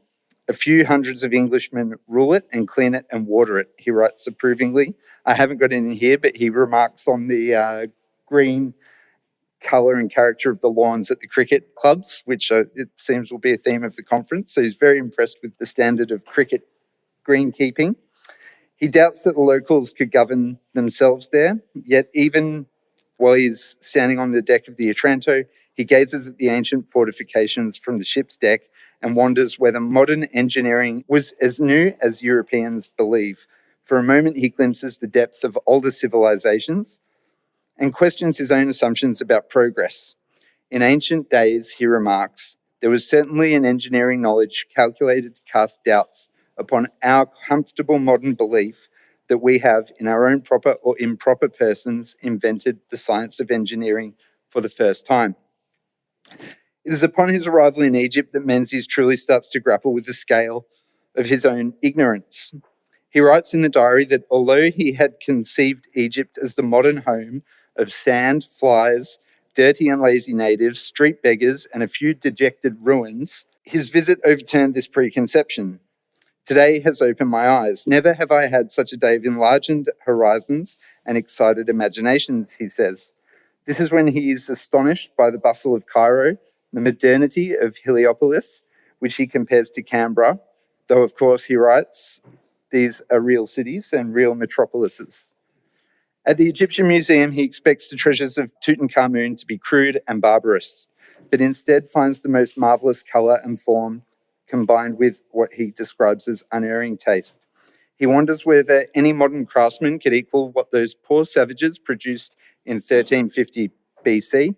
A few hundreds of Englishmen rule it and clean it and water it, he writes approvingly. I haven't got it in here, but he remarks on the green colour and character of the lawns at the cricket clubs, which it seems will be a theme of the conference. So he's very impressed with the standard of cricket greenkeeping. He doubts that the locals could govern themselves there, yet even while he's standing on the deck of the Otranto, he gazes at the ancient fortifications from the ship's deck and wonders whether modern engineering was as new as Europeans believe. For a moment, he glimpses the depth of older civilizations and questions his own assumptions about progress. In ancient days, he remarks, there was certainly an engineering knowledge calculated to cast doubts upon our comfortable modern belief that we have, in our own proper or improper persons, invented the science of engineering for the first time. It is upon his arrival in Egypt that Menzies truly starts to grapple with the scale of his own ignorance. He writes in the diary that although he had conceived Egypt as the modern home of sand, flies, dirty and lazy natives, street beggars, and a few dejected ruins, his visit overturned this preconception. Today has opened my eyes. Never have I had such a day of enlarged horizons and excited imaginations, he says. This is when he is astonished by the bustle of Cairo, the modernity of Heliopolis, which he compares to Canberra, though, of course, he writes, these are real cities and real metropolises. At the Egyptian Museum, he expects the treasures of Tutankhamun to be crude and barbarous, but instead finds the most marvellous colour and form combined with what he describes as unerring taste. He wonders whether any modern craftsman could equal what those poor savages produced in 1350 BC.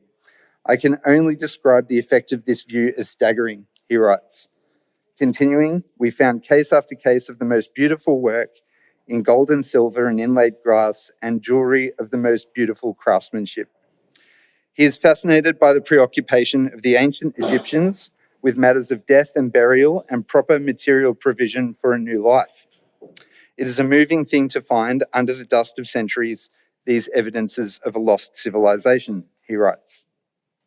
I can only describe the effect of this view as staggering, he writes. Continuing, we found case after case of the most beautiful work in gold and silver and inlaid glass and jewellery of the most beautiful craftsmanship. He is fascinated by the preoccupation of the ancient Egyptians with matters of death and burial and proper material provision for a new life. It is a moving thing to find under the dust of centuries these evidences of a lost civilization, he writes.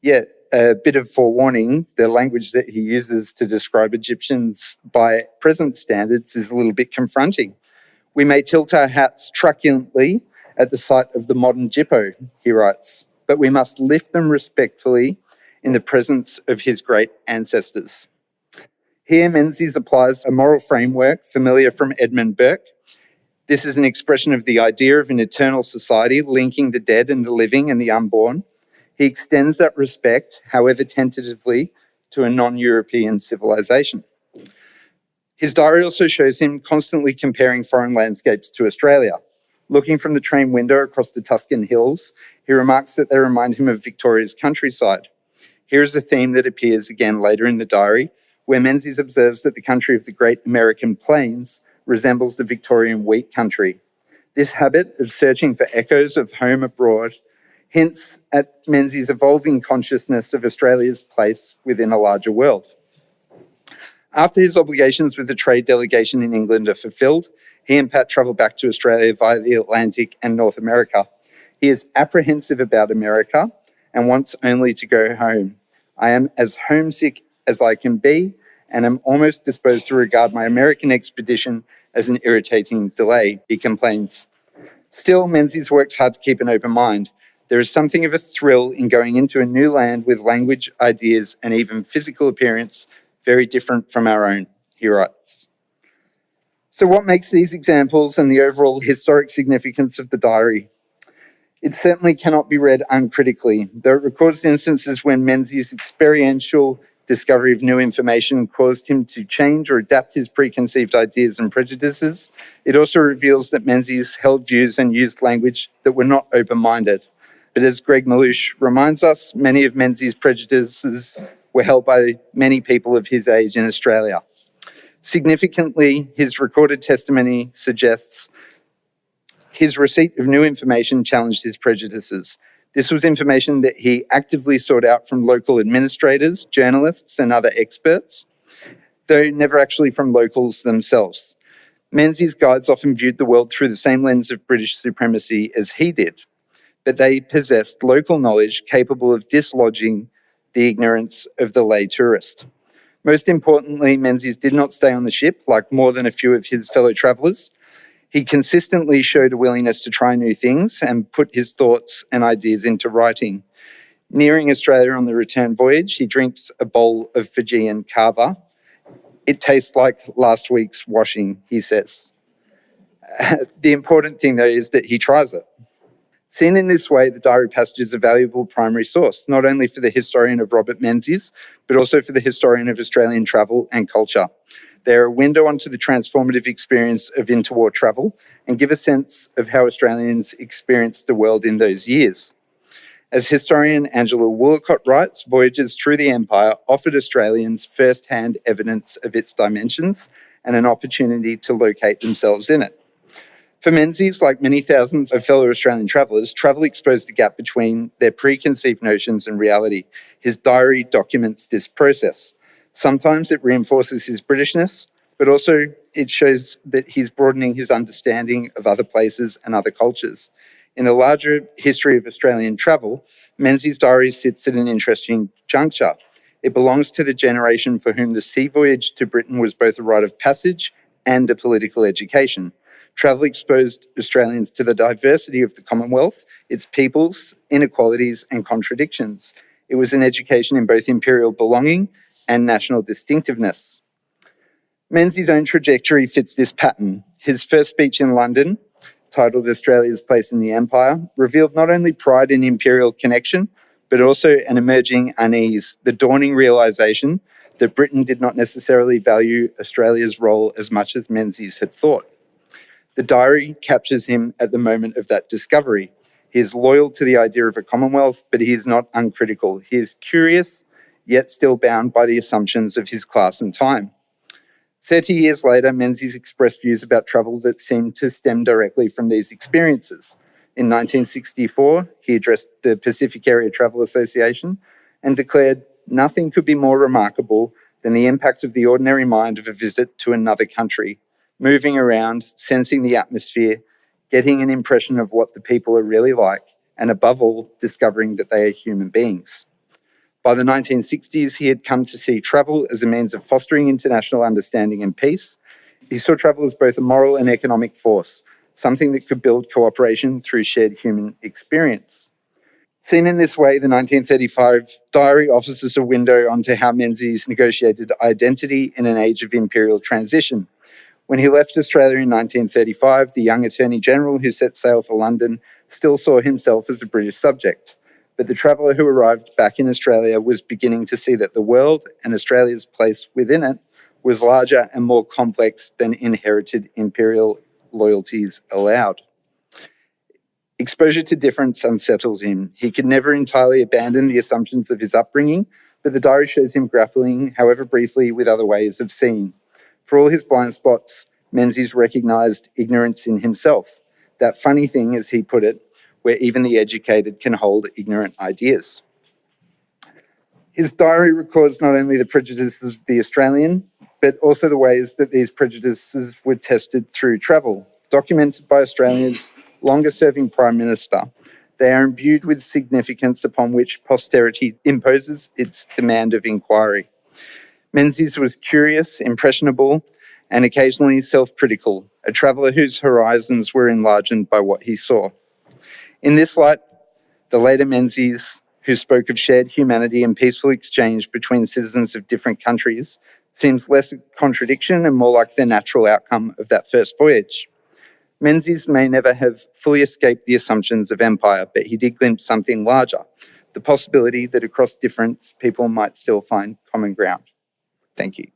Yet, a bit of forewarning, the language that he uses to describe Egyptians by present standards is a little bit confronting. We may tilt our hats truculently at the sight of the modern Jippo, he writes, but we must lift them respectfully in the presence of his great ancestors. Here, Menzies applies a moral framework familiar from Edmund Burke. This is an expression of the idea of an eternal society linking the dead and the living and the unborn. He extends that respect, however tentatively, to a non-European civilization. His diary also shows him constantly comparing foreign landscapes to Australia. Looking from the train window across the Tuscan hills, he remarks that they remind him of Victoria's countryside. Here is a theme that appears again later in the diary, where Menzies observes that the country of the Great American Plains resembles the Victorian wheat country. This habit of searching for echoes of home abroad hints at Menzies' evolving consciousness of Australia's place within a larger world. After his obligations with the trade delegation in England are fulfilled, he and Pat travel back to Australia via the Atlantic and North America. He is apprehensive about America and wants only to go home. I am as homesick as I can be and am almost disposed to regard my American expedition as an irritating delay, he complains. Still, Menzies works hard to keep an open mind. There is something of a thrill in going into a new land with language, ideas, and even physical appearance very different from our own, he writes. So what makes these examples and the overall historic significance of the diary? It certainly cannot be read uncritically. Though it records instances when Menzies' experiential discovery of new information caused him to change or adapt his preconceived ideas and prejudices, it also reveals that Menzies held views and used language that were not open-minded. But as Greg Malouche reminds us, many of Menzies' prejudices were held by many people of his age in Australia. Significantly, his recorded testimony suggests his receipt of new information challenged his prejudices. This was information that he actively sought out from local administrators, journalists, and other experts, though never actually from locals themselves. Menzies' guides often viewed the world through the same lens of British supremacy as he did, but they possessed local knowledge capable of dislodging the ignorance of the lay tourist. Most importantly, Menzies did not stay on the ship like more than a few of his fellow travellers. He consistently showed a willingness to try new things and put his thoughts and ideas into writing. Nearing Australia on the return voyage, he drinks a bowl of Fijian kava. It tastes like last week's washing, he says. The important thing, though, is that he tries it. Seen in this way, the diary passage is a valuable primary source, not only for the historian of Robert Menzies, but also for the historian of Australian travel and culture. They're a window onto the transformative experience of interwar travel and give a sense of how Australians experienced the world in those years. As historian Angela Woolcott writes, voyages through the empire offered Australians first-hand evidence of its dimensions and an opportunity to locate themselves in it. For Menzies, like many thousands of fellow Australian travellers, travel exposed the gap between their preconceived notions and reality. His diary documents this process. Sometimes it reinforces his Britishness, but also it shows that he's broadening his understanding of other places and other cultures. In the larger history of Australian travel, Menzies' diary sits at an interesting juncture. It belongs to the generation for whom the sea voyage to Britain was both a rite of passage and a political education. Travel exposed Australians to the diversity of the Commonwealth, its peoples, inequalities, and contradictions. It was an education in both imperial belonging and national distinctiveness. Menzies' own trajectory fits this pattern. His first speech in London, titled Australia's Place in the Empire, revealed not only pride in imperial connection, but also an emerging unease, the dawning realisation that Britain did not necessarily value Australia's role as much as Menzies had thought. The diary captures him at the moment of that discovery. He is loyal to the idea of a Commonwealth, but he is not uncritical. He is curious, yet still bound by the assumptions of his class and time. 30 years later, Menzies expressed views about travel that seemed to stem directly from these experiences. In 1964, he addressed the Pacific Area Travel Association and declared, "Nothing could be more remarkable than the impact of the ordinary mind of a visit to another country, moving around, sensing the atmosphere, getting an impression of what the people are really like, and above all, discovering that they are human beings." By the 1960s, he had come to see travel as a means of fostering international understanding and peace. He saw travel as both a moral and economic force, something that could build cooperation through shared human experience. Seen in this way, the 1935 diary offers us a window onto how Menzies negotiated identity in an age of imperial transition. When he left Australia in 1935, the young Attorney General who set sail for London still saw himself as a British subject. But the traveller who arrived back in Australia was beginning to see that the world and Australia's place within it was larger and more complex than inherited imperial loyalties allowed. Exposure to difference unsettles him. He could never entirely abandon the assumptions of his upbringing, but the diary shows him grappling, however briefly, with other ways of seeing. For all his blind spots, Menzies recognised ignorance in himself. That funny thing, as he put it, where even the educated can hold ignorant ideas. His diary records not only the prejudices of the Australian, but also the ways that these prejudices were tested through travel. Documented by Australia's longest-serving Prime Minister, they are imbued with significance upon which posterity imposes its demand of inquiry. Menzies was curious, impressionable, and occasionally self-critical, a traveller whose horizons were enlarged by what he saw. In this light, the later Menzies, who spoke of shared humanity and peaceful exchange between citizens of different countries, seems less a contradiction and more like the natural outcome of that first voyage. Menzies may never have fully escaped the assumptions of empire, but he did glimpse something larger, the possibility that across difference, people might still find common ground. Thank you.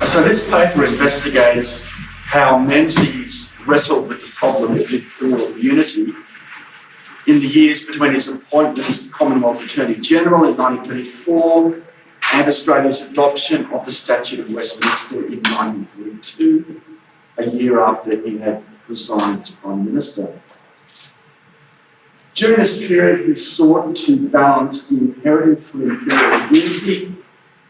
So this paper investigates how Menzies wrestled with the problem of imperial unity in the years between his appointment as Commonwealth Attorney General in 1934 and Australia's adoption of the Statute of Westminster in 1942, a year after he had resigned as Prime Minister. During this period, he sought to balance the imperative for imperial unity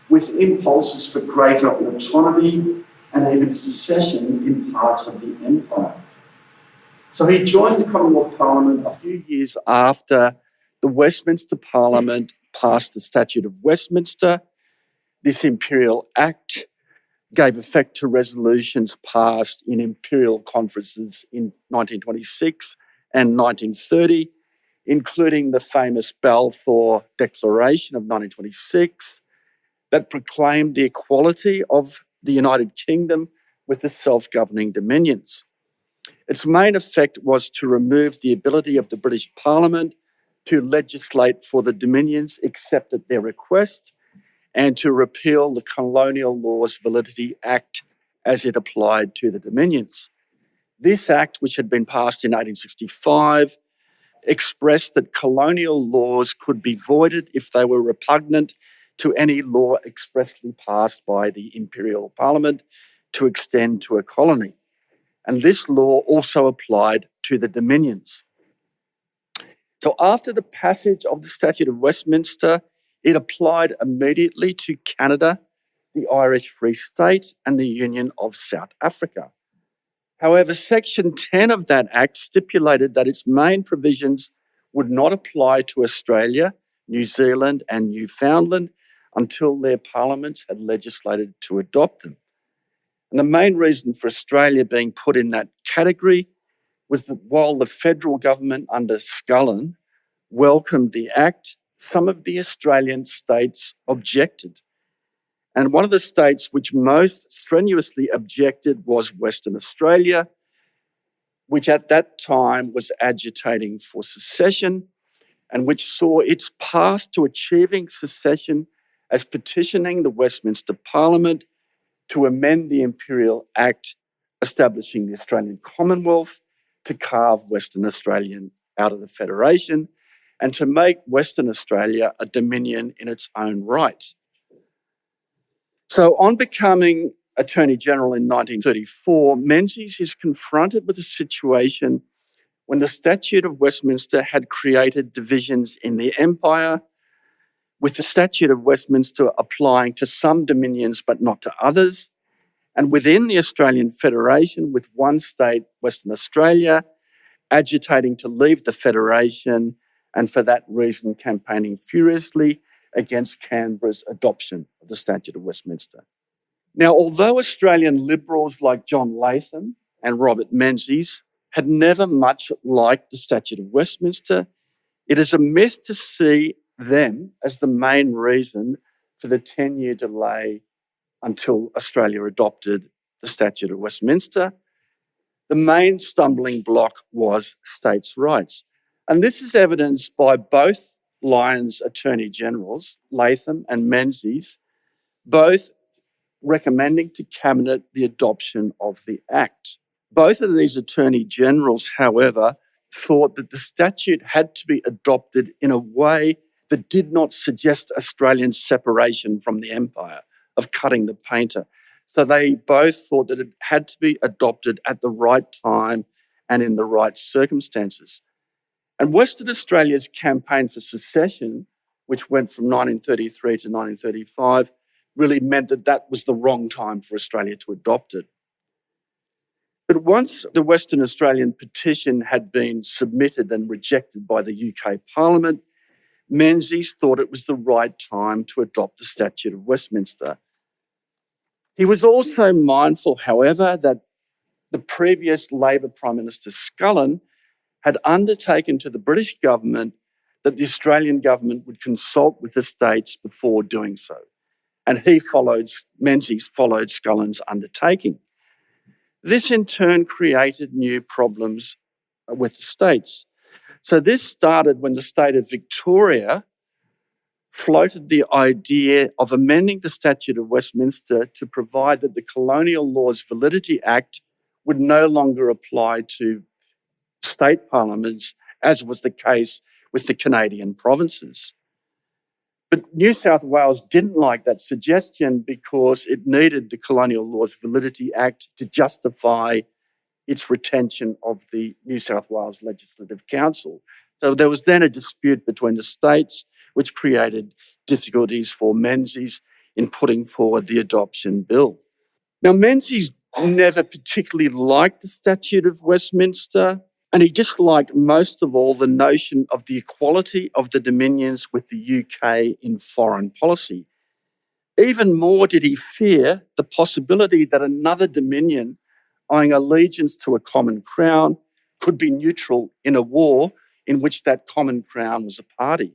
with impulses for greater autonomy and even secession in parts of the empire. So he joined the Commonwealth Parliament a few years after the Westminster Parliament passed the Statute of Westminster. This Imperial Act gave effect to resolutions passed in imperial conferences in 1926 and 1930, including the famous Balfour Declaration of 1926, that proclaimed the equality of the United Kingdom with the self-governing dominions. Its main effect was to remove the ability of the British Parliament to legislate for the dominions except at their request, and to repeal the Colonial Laws Validity Act as it applied to the dominions. This act, which had been passed in 1865, expressed that colonial laws could be voided if they were repugnant to any law expressly passed by the Imperial Parliament to extend to a colony. And this law also applied to the dominions. So after the passage of the Statute of Westminster, it applied immediately to Canada, the Irish Free State, and the Union of South Africa. However, Section 10 of that Act stipulated that its main provisions would not apply to Australia, New Zealand, and Newfoundland until their parliaments had legislated to adopt them. And the main reason for Australia being put in that category was that while the federal government under Scullin welcomed the Act, some of the Australian states objected. And one of the states which most strenuously objected was Western Australia, which at that time was agitating for secession and which saw its path to achieving secession as petitioning the Westminster Parliament to amend the Imperial Act establishing the Australian Commonwealth, to carve Western Australia out of the Federation, and to make Western Australia a dominion in its own right. So on becoming Attorney General in 1934, Menzies is confronted with a situation when the Statute of Westminster had created divisions in the Empire, with the Statute of Westminster applying to some dominions but not to others, and within the Australian Federation, with one state, Western Australia, agitating to leave the Federation and for that reason campaigning furiously against Canberra's adoption of the Statute of Westminster. Now, although Australian Liberals like John Latham and Robert Menzies had never much liked the Statute of Westminster, it is a myth to see them as the main reason for the 10-year delay until Australia adopted the Statute of Westminster. The main stumbling block was states' rights. And this is evidenced by both Lyons Attorney Generals, Latham and Menzies, both recommending to Cabinet the adoption of the Act. Both of these Attorney Generals, however, thought that the statute had to be adopted in a way that did not suggest Australian separation from the Empire, of cutting the painter. So they both thought that it had to be adopted at the right time and in the right circumstances. And Western Australia's campaign for secession, which went from 1933 to 1935, really meant that that was the wrong time for Australia to adopt it. But once the Western Australian petition had been submitted and rejected by the UK Parliament, Menzies thought it was the right time to adopt the Statute of Westminster. He was also mindful, however, that the previous Labor Prime Minister Scullin had undertaken to the British government that the Australian government would consult with the states before doing so. And Menzies followed Scullin's undertaking. This in turn created new problems with the states. So this started when the state of Victoria floated the idea of amending the Statute of Westminster to provide that the Colonial Laws Validity Act would no longer apply to state parliaments, as was the case with the Canadian provinces. But New South Wales didn't like that suggestion because it needed the Colonial Laws Validity Act to justify its retention of the New South Wales Legislative Council. So there was then a dispute between the states, which created difficulties for Menzies in putting forward the adoption bill. Now, Menzies never particularly liked the Statute of Westminster, and he disliked most of all the notion of the equality of the dominions with the UK in foreign policy. Even more did he fear the possibility that another dominion owing allegiance to a common crown could be neutral in a war in which that common crown was a party.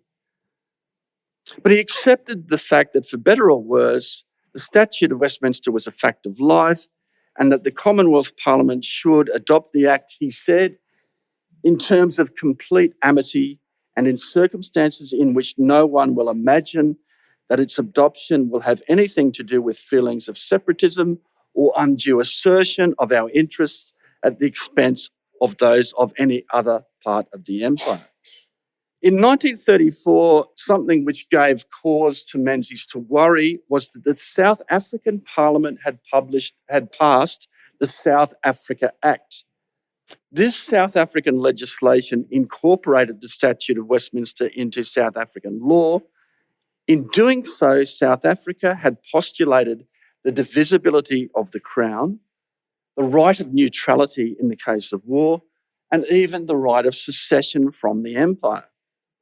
But he accepted the fact that, for better or worse, the Statute of Westminster was a fact of life and that the Commonwealth Parliament should adopt the Act, he said, in terms of complete amity and in circumstances in which no one will imagine that its adoption will have anything to do with feelings of separatism or undue assertion of our interests at the expense of those of any other part of the empire. In 1934, something which gave cause to Menzies to worry was that the South African Parliament had passed the South Africa Act. This South African legislation incorporated the Statute of Westminster into South African law. In doing so, South Africa had postulated the divisibility of the Crown, the right of neutrality in the case of war, and even the right of secession from the Empire.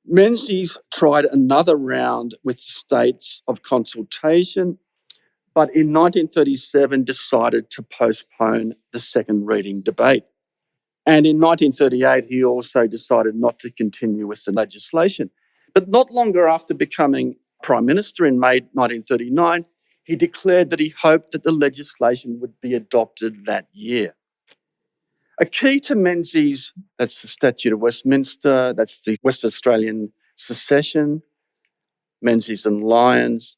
Menzies tried another round with the states of consultation, but in 1937 decided to postpone the second reading debate. And in 1938, he also decided not to continue with the legislation. But not longer after becoming Prime Minister in May 1939, he declared that he hoped that the legislation would be adopted that year. A key to Menzies, that's the Statute of Westminster, that's the West Australian secession, Menzies and Lyons.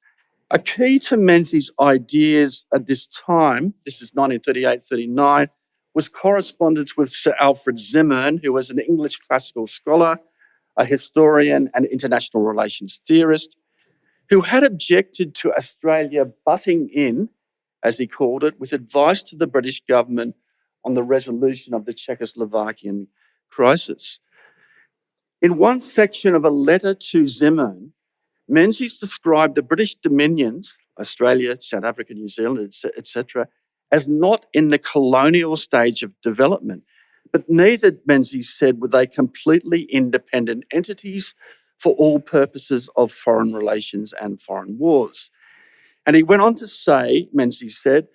A key to Menzies' ideas at this time, this is 1938-39, was correspondence with Sir Alfred Zimmern, who was an English classical scholar, a historian and international relations theorist, who had objected to Australia butting in, as he called it, with advice to the British government on the resolution of the Czechoslovakian crisis. In one section of a letter to Zimmern, Menzies described the British dominions, Australia, South Africa, New Zealand, etc., as not in the colonial stage of development. But neither, Menzies said, were they completely independent entities for all purposes of foreign relations and foreign wars. And he went on to say, Menzies said,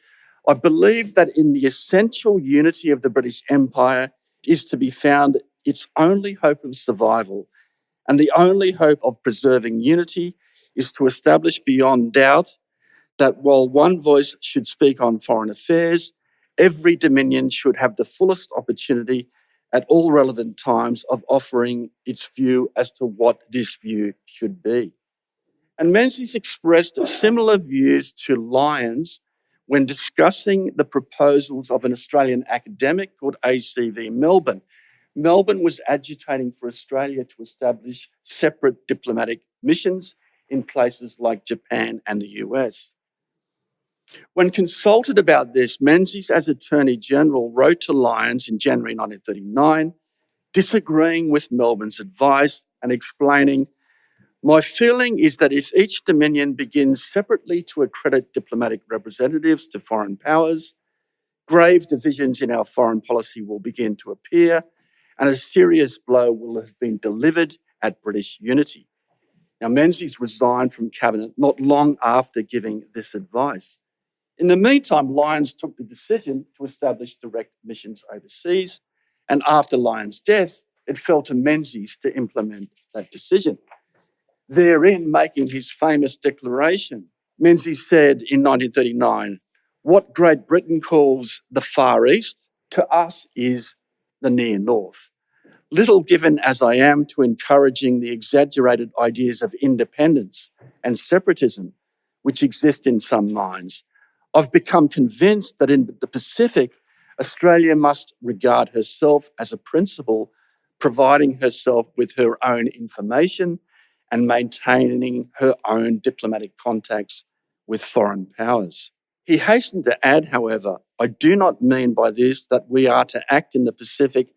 I believe that in the essential unity of the British Empire is to be found its only hope of survival, and the only hope of preserving unity is to establish beyond doubt that while one voice should speak on foreign affairs, every dominion should have the fullest opportunity at all relevant times of offering its view as to what this view should be. And Menzies expressed similar views to Lyons when discussing the proposals of an Australian academic called ACV Melbourne. Melbourne was agitating for Australia to establish separate diplomatic missions in places like Japan and the US. When consulted about this, Menzies, as Attorney General, wrote to Lyons in January 1939, disagreeing with Melbourne's advice and explaining, my feeling is that if each dominion begins separately to accredit diplomatic representatives to foreign powers, grave divisions in our foreign policy will begin to appear and a serious blow will have been delivered at British unity. Now, Menzies resigned from cabinet not long after giving this advice. In the meantime, Lyons took the decision to establish direct missions overseas, and after Lyons' death, it fell to Menzies to implement that decision. Therein, making his famous declaration, Menzies said in 1939, what Great Britain calls the Far East, to us is the Near North. Little given as I am to encouraging the exaggerated ideas of independence and separatism which exist in some minds, I've become convinced that in the Pacific, Australia must regard herself as a principal, providing herself with her own information and maintaining her own diplomatic contacts with foreign powers. He hastened to add, however, I do not mean by this that we are to act in the Pacific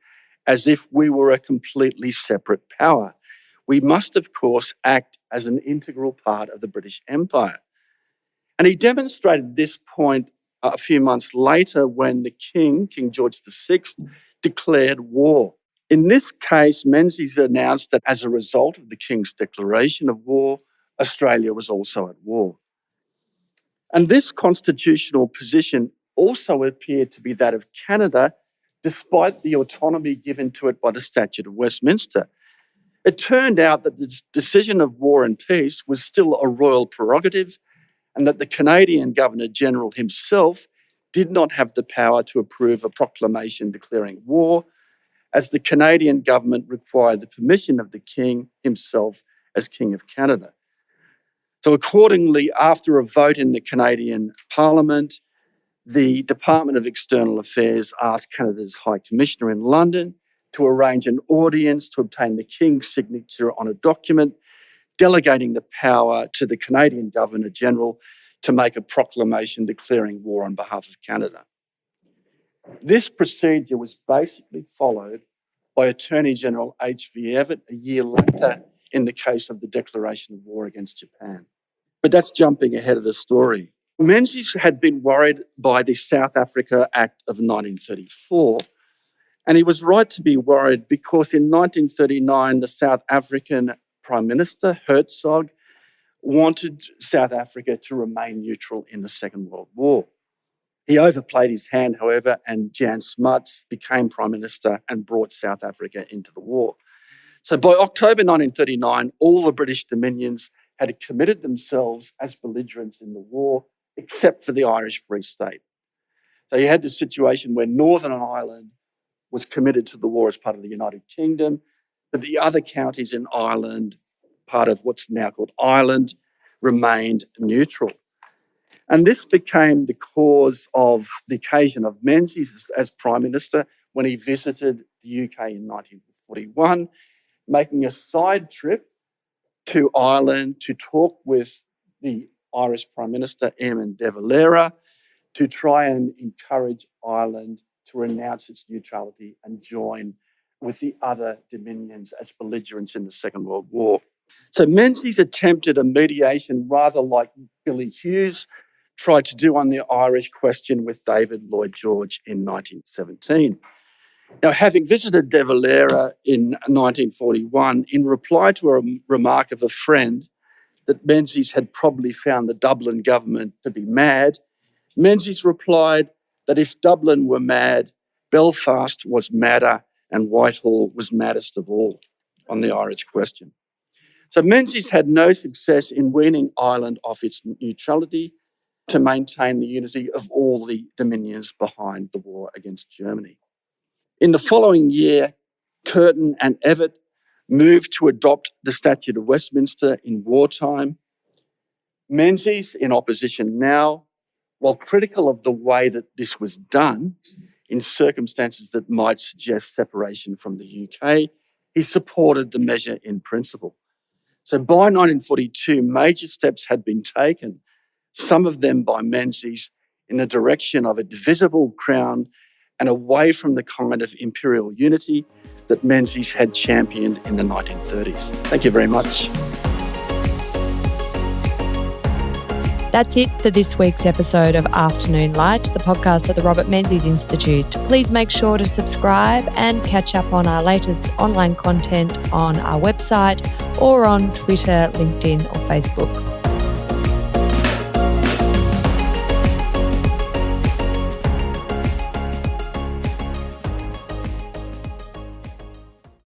as if we were a completely separate power. We must, of course, act as an integral part of the British Empire. And he demonstrated this point a few months later when the King George VI, declared war. In this case, Menzies announced that as a result of the King's declaration of war, Australia was also at war. And this constitutional position also appeared to be that of Canada, despite the autonomy given to it by the Statute of Westminster. It turned out that the decision of war and peace was still a royal prerogative, and that the Canadian Governor-General himself did not have the power to approve a proclamation declaring war, as the Canadian government required the permission of the King himself as King of Canada. So accordingly, after a vote in the Canadian Parliament, the Department of External Affairs asked Canada's High Commissioner in London to arrange an audience to obtain the King's signature on a document delegating the power to the Canadian Governor-General to make a proclamation declaring war on behalf of Canada. This procedure was basically followed by Attorney General H.V. Evatt a year later in the case of the declaration of war against Japan. But that's jumping ahead of the story. Menzies had been worried by the South Africa Act of 1934, and he was right to be worried because in 1939, the South African Prime Minister, Hertzog, wanted South Africa to remain neutral in the Second World War. He overplayed his hand, however, and Jan Smuts became Prime Minister and brought South Africa into the war. So by October 1939, all the British dominions had committed themselves as belligerents in the war, except for the Irish Free State. So you had the situation where Northern Ireland was committed to the war as part of the United Kingdom, but the other counties in Ireland, part of what's now called Ireland, remained neutral. And this became the cause of the occasion of Menzies as Prime Minister when he visited the UK in 1941, making a side trip to Ireland to talk with the Irish Prime Minister, Eamon de Valera, to try and encourage Ireland to renounce its neutrality and join with the other dominions as belligerents in the Second World War. So Menzies attempted a mediation rather like Billy Hughes tried to do on the Irish question with David Lloyd George in 1917. Now, having visited de Valera in 1941, in reply to a remark of a friend that Menzies had probably found the Dublin government to be mad, Menzies replied that if Dublin were mad, Belfast was madder and Whitehall was maddest of all on the Irish question. So Menzies had no success in weaning Ireland off its neutrality to maintain the unity of all the dominions behind the war against Germany. In the following year, Curtin and Evatt moved to adopt the Statute of Westminster in wartime. Menzies, in opposition now, while critical of the way that this was done in circumstances that might suggest separation from the UK, he supported the measure in principle. So by 1942, major steps had been taken, some of them by Menzies, in the direction of a divisible crown and away from the kind of imperial unity that Menzies had championed in the 1930s. Thank you very much. That's it for this week's episode of Afternoon Light, the podcast of the Robert Menzies Institute. Please make sure to subscribe and catch up on our latest online content on our website or on Twitter, LinkedIn or Facebook.